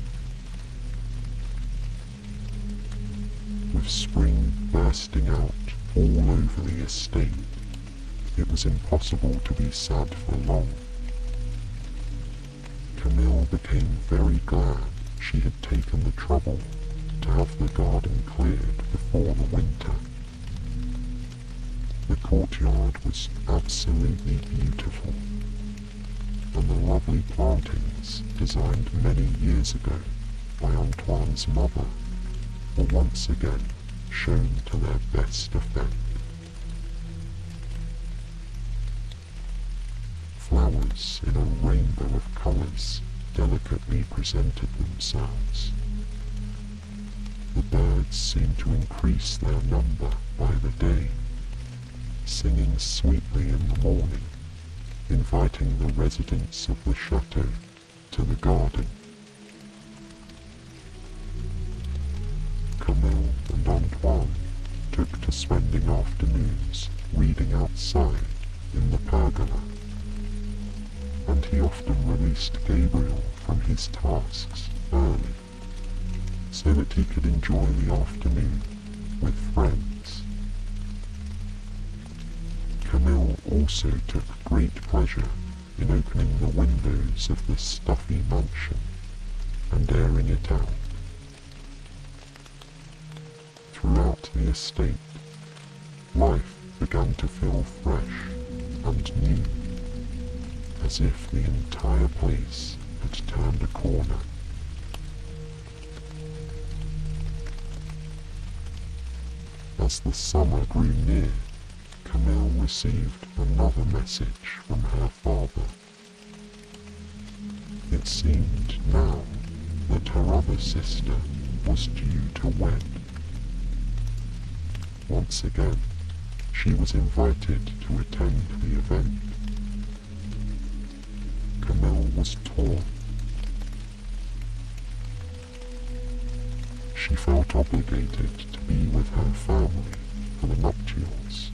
Speaker 1: With spring bursting out all over the estate, it was impossible to be sad for long. Camille became very glad she had taken the trouble to have the garden cleared before the winter. The courtyard was absolutely beautiful, and the lovely plantings designed many years ago by Antoine's mother were once again shown to their best effect. Flowers in a rainbow of colours delicately presented themselves. The birds seemed to increase their number by the day, singing sweetly in the morning, inviting the residents of the chateau to the garden. Camille and Antoine took to spending afternoons reading outside in the pergola, and he often released Gabriel from his tasks early, so that he could enjoy the afternoon with friends. Camille also took great pleasure in opening the windows of the stuffy mansion and airing it out. Throughout the estate, life began to feel fresh and new, as if the entire place had turned a corner. As the summer grew near, Camille received another message from her father. It seemed now that her other sister was due to wed. Once again, she was invited to attend the event. Camille was torn. She felt obligated to be with her family for the nuptials,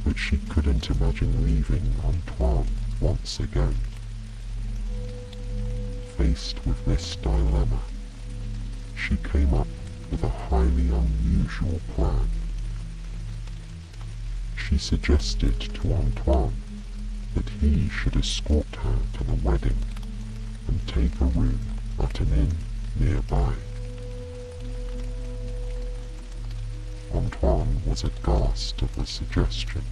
Speaker 1: but she couldn't imagine leaving Antoine once again. Faced with this dilemma, she came up with a highly unusual plan. She suggested to Antoine that he should escort her to the wedding and take a room at an inn nearby. Antoine was aghast at the suggestion.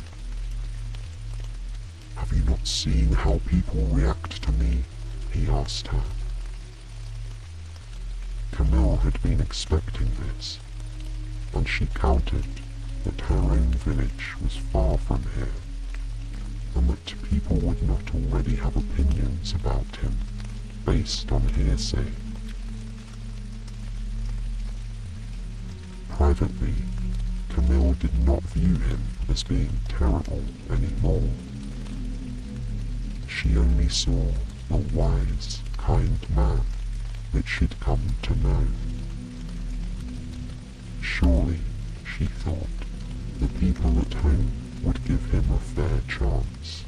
Speaker 1: "Have you not seen how people react to me?" he asked her. Camille had been expecting this, and she countered that her own village was far from here, and that people would not already have opinions about him based on hearsay. Privately, Camille did not view him as being terrible anymore. She only saw the wise, kind man that she'd come to know. Surely, she thought, the people at home would give him a fair chance.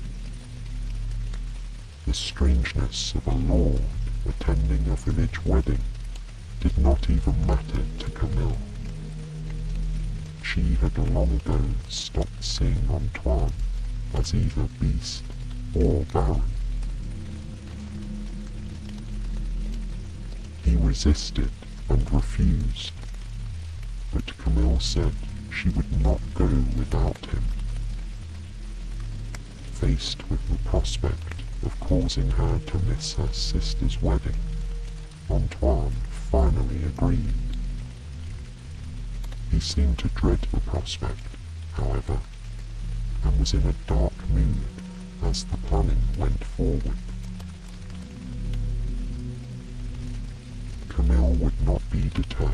Speaker 1: The strangeness of a lord attending a village wedding did not even matter to Camille. She had long ago stopped seeing Antoine as either beast or baron. He resisted and refused, but Camille said she would not go without him. Faced with the prospect of causing her to miss her sister's wedding, Antoine finally agreed. He seemed to dread the prospect, however, and was in a dark mood as the planning went forward. Camille would not be deterred.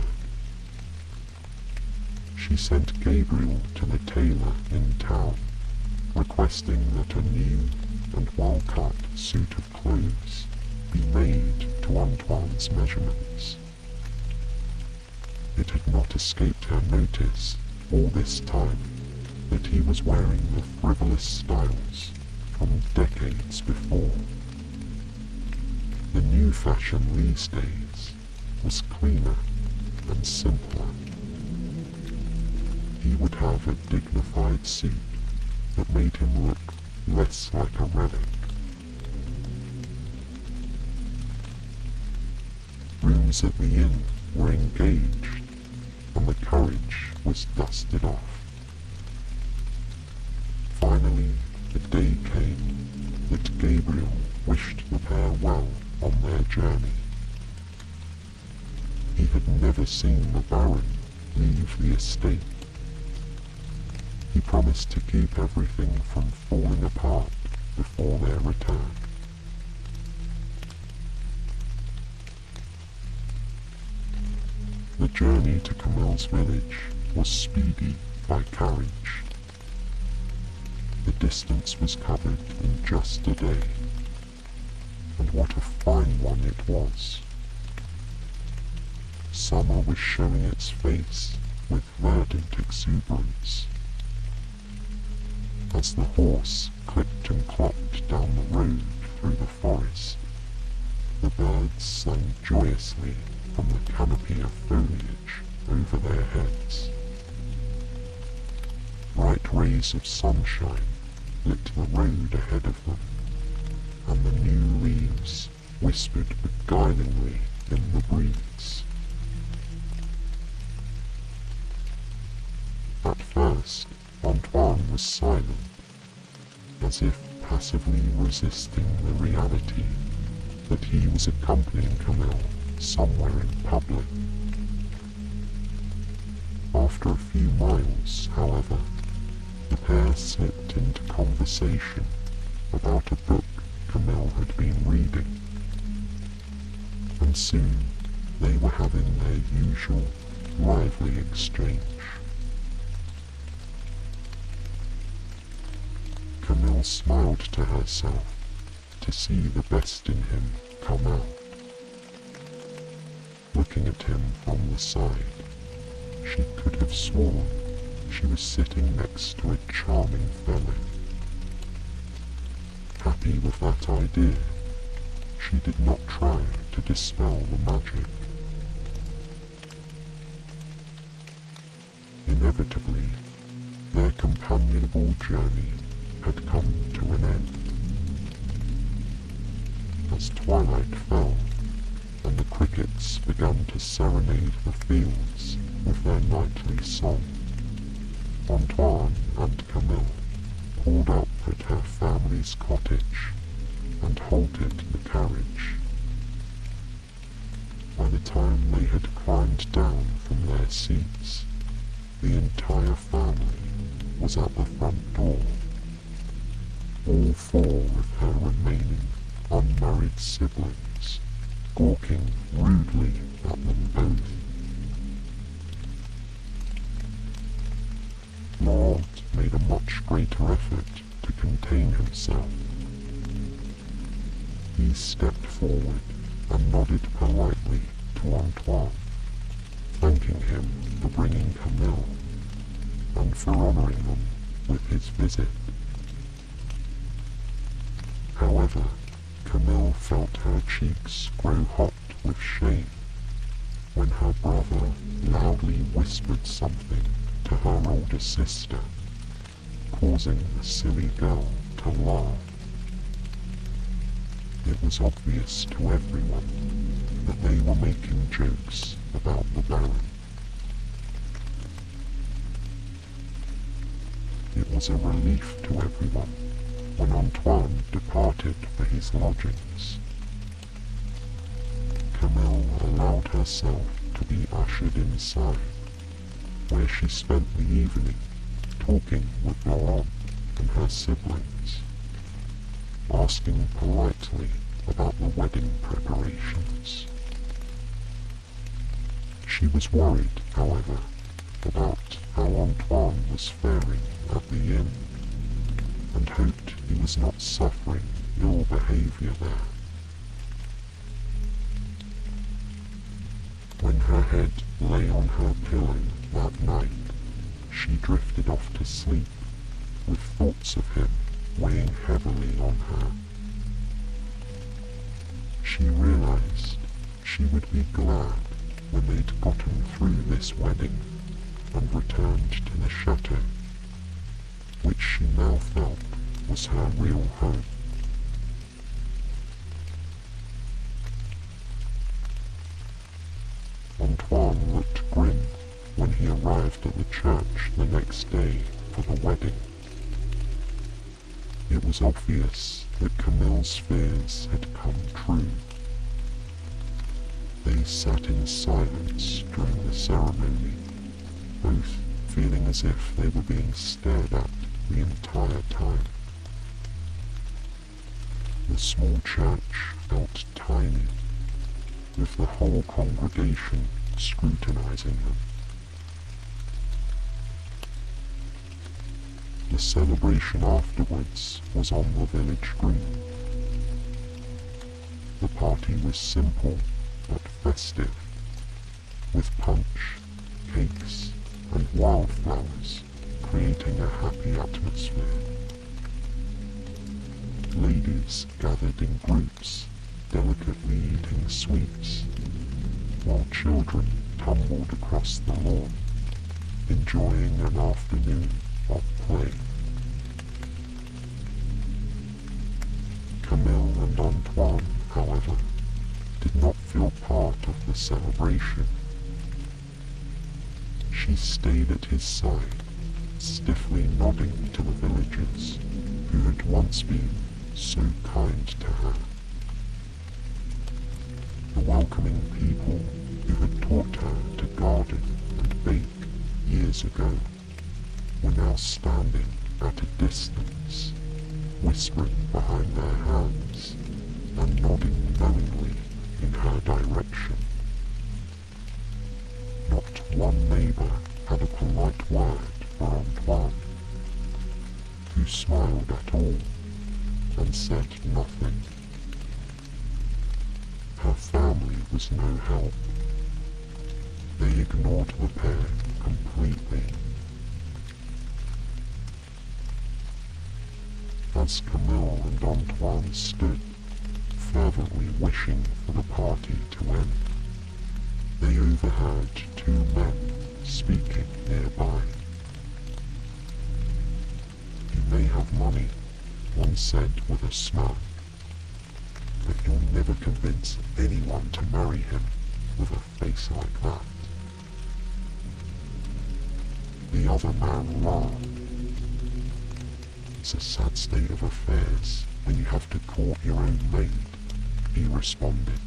Speaker 1: She sent Gabriel to the tailor in town, requesting that a new and well-cut suit of clothes be made to Antoine's measurements. It had not escaped her notice all this time that he was wearing the frivolous styles from decades before. The new fashion these days was cleaner and simpler. He would have a dignified suit that made him look less like a relic. Rooms at the inn were engaged, and the carriage was dusted off. Finally, the day came that Gabriel wished the pair well on their journey. He had never seen the Baron leave the estate. He promised to keep everything from falling apart before their return. The journey to Camille's village was speedy by carriage. The distance was covered in just a day, and what a fine one it was. Summer was showing its face with verdant exuberance. As the horse clipped and clopped down the road through the forest, the birds sang joyously from the canopy of foliage over their heads. Bright rays of sunshine lit the road ahead of them, and the new leaves whispered beguilingly in the breeze. At first, Antoine was silent, as if passively resisting the reality that he was accompanying Camille somewhere in public. After a few miles, however, the pair slipped into conversation about a book Camille had been reading, and soon they were having their usual lively exchange. Camille smiled to herself to see the best in him come out. Looking at him from the side, she could have sworn she was sitting next to a charming fellow. Happy with that idea, she did not try to dispel the magic. Inevitably, their companionable journey had come to an end. As twilight fell, and the crickets began to serenade the fields with their nightly song, Antoine and Camille pulled up at her family's cottage and halted the carriage. By the time they had climbed down from their seats, the entire family was at the front door, all four of her remaining unmarried siblings gawking rudely at them both. Laurent made a much greater effort to contain himself. He stepped forward and nodded politely to Antoine, thanking him for bringing Camille and for honoring them with his visit. However, Camille felt her cheeks grow hot with shame when her brother loudly whispered something to her older sister, causing the silly girl to laugh. It was obvious to everyone that they were making jokes about the Baron. It was a relief to everyone when Antoine departed for his lodgings. Camille allowed herself to be ushered inside, where she spent the evening talking with Laurent and her siblings, asking politely about the wedding preparations. She was worried, however, about how Antoine was faring at the inn, and hoped he was not suffering ill behavior there. When her head lay on her pillow that night, she drifted off to sleep with thoughts of him weighing heavily on her. She realized she would be glad when they'd gotten through this wedding and returned to the chateau, which she now felt was her real home. Antoine looked grim when he arrived at the church the next day for the wedding. It was obvious that Camille's fears had come true. They sat in silence during the ceremony, both feeling as if they were being stared at the entire time. The small church felt tiny, with the whole congregation scrutinizing them. The celebration afterwards was on the village green. The party was simple but festive, with punch, cakes, and wildflowers creating a happy atmosphere. Ladies gathered in groups, delicately eating sweets, while children tumbled across the lawn, enjoying an afternoon of play. Camille and Antoine, however, did not feel part of the celebration. She stayed at his side, stiffly nodding to the villagers who had once been so kind to her. The welcoming people who had taught her to garden and bake years ago were now standing at a distance, whispering behind their hands and nodding knowingly in her direction. Not one neighbour had a polite word for Antoine, who smiled at all and said nothing. Her family was no help. They ignored the pair completely. As Camille and Antoine stood, fervently wishing for the party to end, they overheard two men speaking nearby. "You may have money," one said with a smirk, "but you'll never convince anyone to marry him with a face like that." The other man laughed. "It's a sad state of affairs when you have to court your own maid," he responded.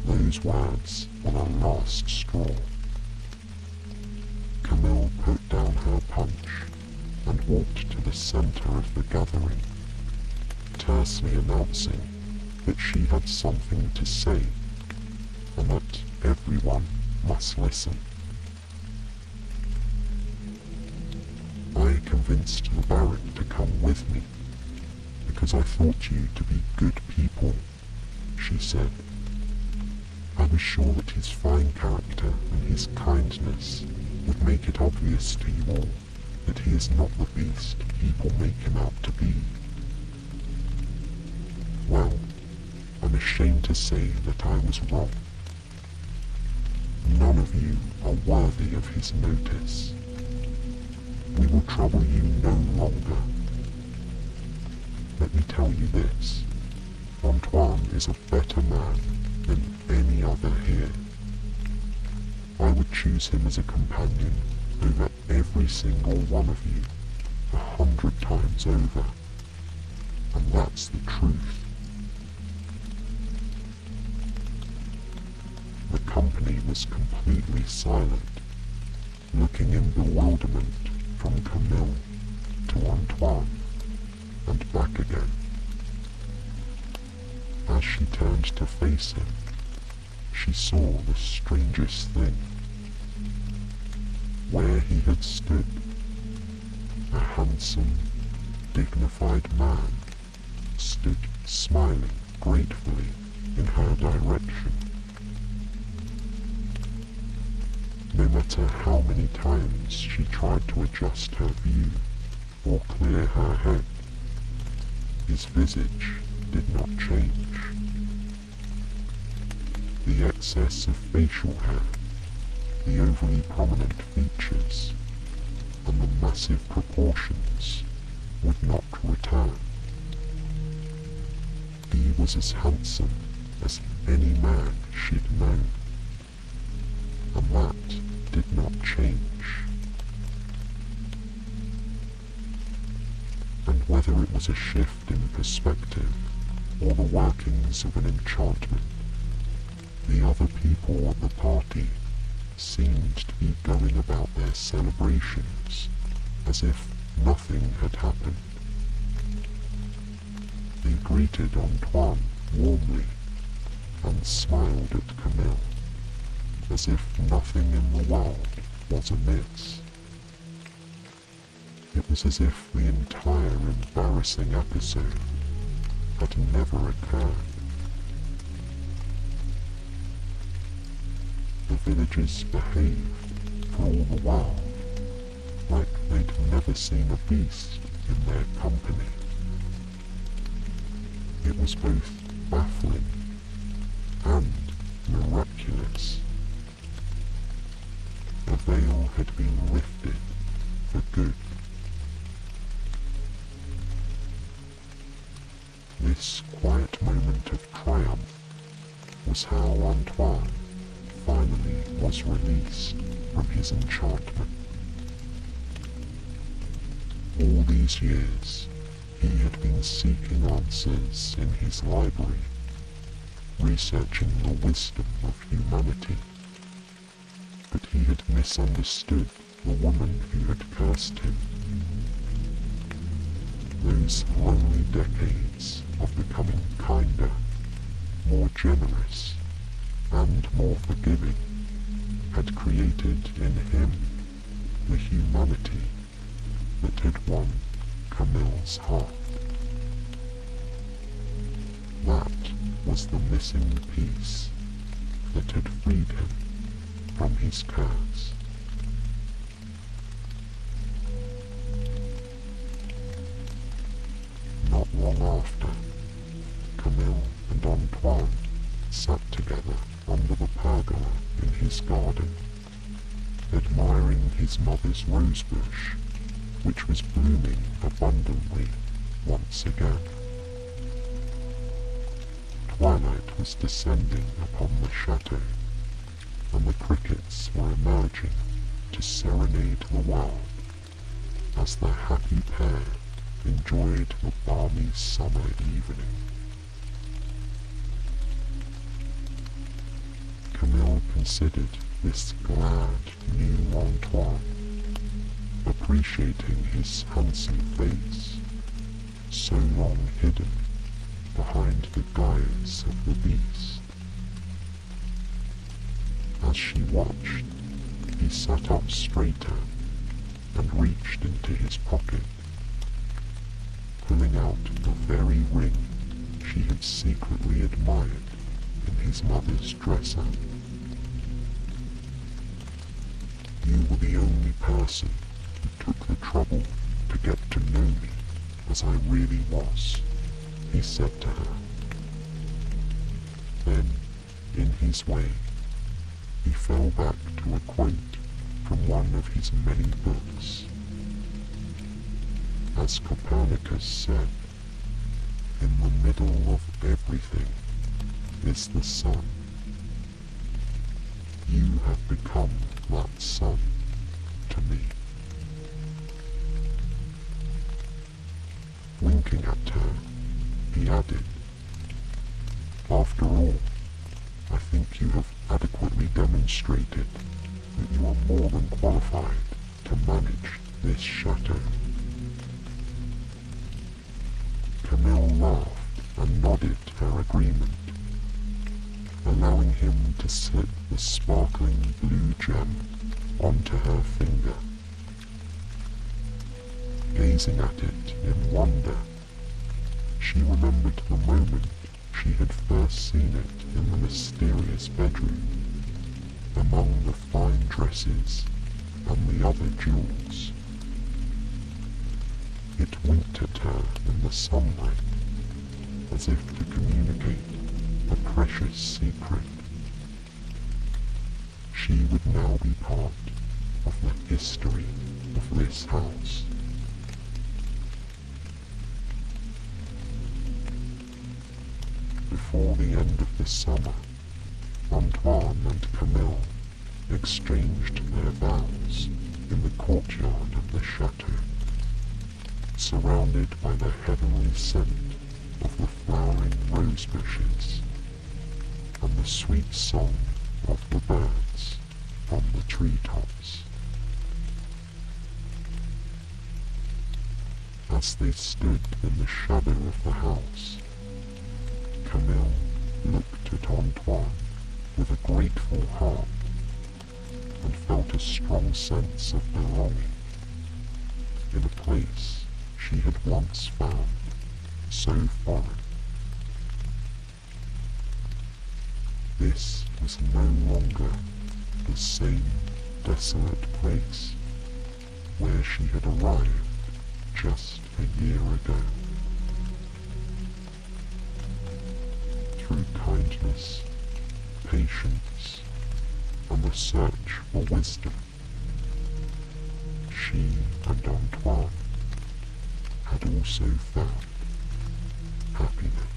Speaker 1: Those words were the last straw. Camille put down her punch and walked to the center of the gathering, tersely announcing that she had something to say and that everyone must listen. "I convinced the Baron to come with me because I thought you to be good people," she said. "I was sure that his fine character and his kindness would make it obvious to you all that he is not the beast people make him out to be. Well, I'm ashamed to say that I was wrong. None of you are worthy of his notice. We will trouble you no longer. Let me tell you this. Antoine is a better man than any other here. I would choose him as a companion over every single one of you, 100 times over. And that's the truth. The company was completely silent, looking in bewilderment from Camille to Antoine and back again. As she turned to face him, she saw the strangest thing. Where he had stood, a handsome, dignified man stood smiling gratefully in her direction. No matter how many times she tried to adjust her view or clear her head, his visage did not change. The excess of facial hair, the overly prominent features, and the massive proportions would not return. He was as handsome as any man she'd known, and that did not change. And whether it was a shift in perspective or the workings of an enchantment, the other people at the party seemed to be going about their celebrations as if nothing had happened. They greeted Antoine warmly and smiled at Camille as if nothing in the world was amiss. It was as if the entire embarrassing episode had never occurred. The villagers behaved, for all the world, like they'd never seen a beast in their company. It was both baffling and miraculous. The veil had been lifted for good. This quiet moment of triumph was how Antoine finally was released from his enchantment. All these years, he had been seeking answers in his library, researching the wisdom of humanity. But he had misunderstood the woman who had cursed him. Those lonely decades of becoming kinder, more generous, and more forgiving had created in him the humanity that had won Camille's heart. That was the missing piece that had freed him from his curse. Not long after, Camille and Antoine sat together under the pergola in his garden, admiring his mother's rosebush, which was blooming abundantly once again. Twilight was descending upon the chateau, and the crickets were emerging to serenade the world as the happy pair enjoyed the balmy summer evening. Camille considered this glad new Antoine, appreciating his handsome face, so long hidden behind the guise of the beast. As she watched, he sat up straighter and reached into his pocket, pulling out the very ring she had secretly admired in his mother's dresser. You were the only person who took the trouble to get to know me as I really was, he said to her Then, in his way, he fell back to a quote from one of his many books. As Copernicus said, in the middle of everything is the sun. You have become that sun to me. Winking at her, he added, after all, I think you have adequately demonstrated that you are more than qualified to manage this chateau. Camille laughed and nodded her agreement, allowing him to slip the sparkling blue gem onto her finger. Gazing at it in wonder, she remembered the moment she had first seen it in the mysterious bedroom, among the fine dresses and the other jewels. It winked at her in the sunlight, as if to communicate a precious secret. She would now be part of the history of this house. Before the end of the summer, Antoine and Camille exchanged their vows in the courtyard of the chateau, surrounded by the heavenly scent of the flowering rose bushes and the sweet song of the birds from the treetops. As they stood in the shadow of the house, Camille looked at Antoine with a grateful heart and felt a strong sense of belonging in a place she had once found so foreign. This was no longer the same desolate place where she had arrived just a year ago. Through kindness, patience, and the search for wisdom, she and Antoine had also found happiness.